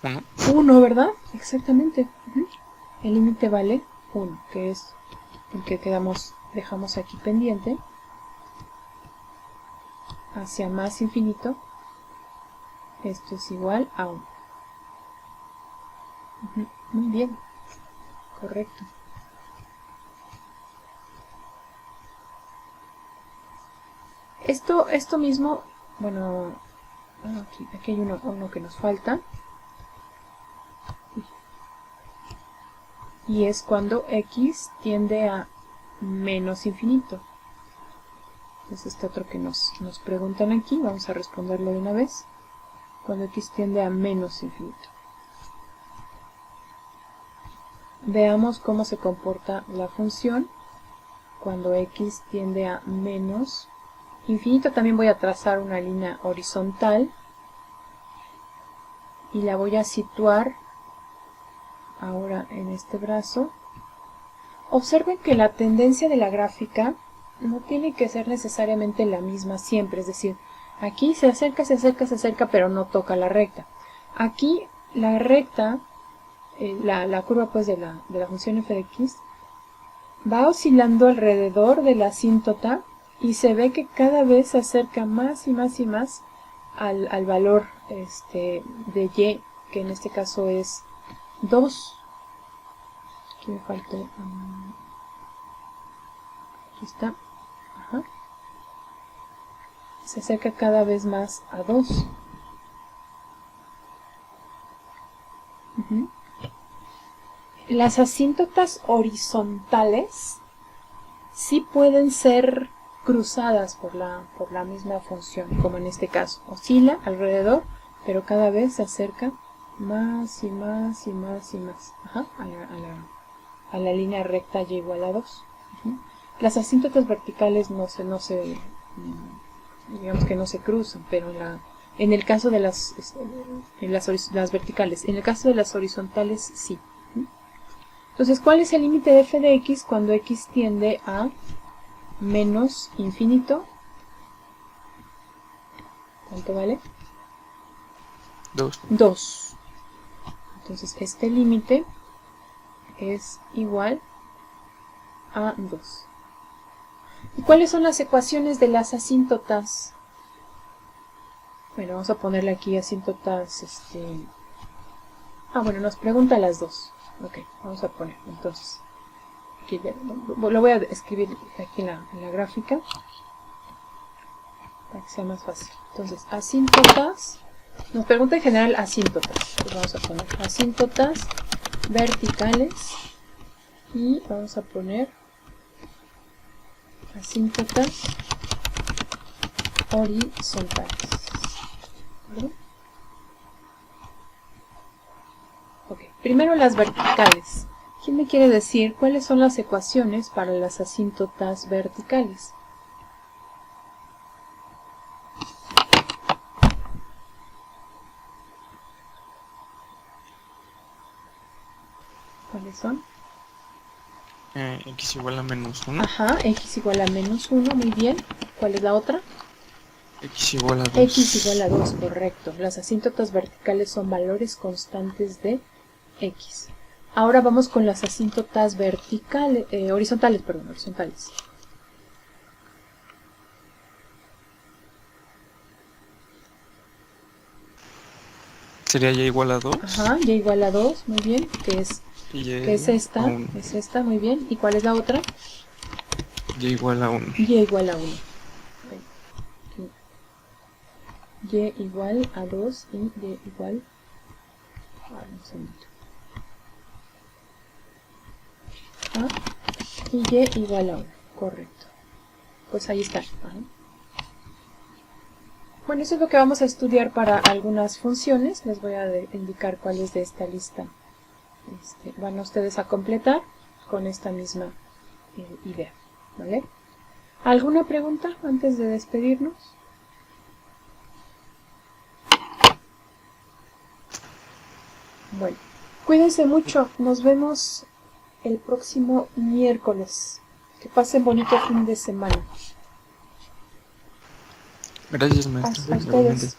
1. 1, ¿verdad? Exactamente. El límite vale 1, que es el que dejamos aquí pendiente. Hacia más infinito, esto es igual a 1. Muy bien, correcto. Esto mismo, bueno, aquí hay uno que nos falta. Y es cuando x tiende a menos infinito. Entonces este otro que nos preguntan aquí, vamos a responderlo de una vez. Cuando x tiende a menos infinito. Veamos cómo se comporta la función cuando x tiende a menos infinito. También voy a trazar una línea horizontal y la voy a situar ahora en este brazo. Observen que la tendencia de la gráfica no tiene que ser necesariamente la misma siempre, es decir, aquí se acerca, pero no toca la recta. Aquí la recta, la curva pues de la función f de x, va oscilando alrededor de la asíntota y se ve que cada vez se acerca más y más y más al valor de y, que en este caso es 2. Aquí me faltó... aquí está. Se acerca cada vez más a 2. Las asíntotas horizontales sí pueden ser cruzadas por la misma función, como en este caso. Oscila alrededor, pero cada vez se acerca más y más y más y más a la línea recta y igual a 2. Las asíntotas verticales digamos que no se cruzan, pero en el caso de las verticales, en el caso de las horizontales sí. Entonces, ¿cuál es el límite de f de x cuando x tiende a menos infinito? ¿Cuánto vale? 2. 2. Entonces, este límite es igual a 2. ¿Y cuáles son las ecuaciones de las asíntotas? Bueno, vamos a ponerle aquí asíntotas, bueno, nos pregunta las dos. Ok, vamos a poner, entonces, aquí lo voy a escribir aquí en la gráfica, para que sea más fácil. Entonces, asíntotas, nos pregunta en general asíntotas. Entonces vamos a poner asíntotas verticales y vamos a poner asíntotas horizontales. ¿Vale? Ok, primero las verticales. ¿Quién me quiere decir cuáles son las ecuaciones para las asíntotas verticales? ¿Cuáles son? X igual a menos 1. Ajá, x igual a menos 1, muy bien. ¿Cuál es la otra? X igual a 2. X igual a 2, correcto. Las asíntotas verticales son valores constantes de x. Ahora vamos con las asíntotas horizontales. Sería y igual a 2. Ajá, y igual a 2, muy bien. Que es esta, a 1. es esta, muy bien. ¿Y cuál es la otra? Y igual a 1. Y igual a 1. Y igual a 2 y y igual un segundito. Y y igual a 1, correcto. Pues ahí está. Ajá. Bueno, eso es lo que vamos a estudiar para algunas funciones. Les voy a indicar cuáles de esta lista van ustedes a completar con esta misma idea. ¿Vale? ¿Alguna pregunta antes de despedirnos? Bueno, cuídense mucho. Nos vemos el próximo miércoles. Que pasen bonito fin de semana. Gracias, maestra. A ustedes.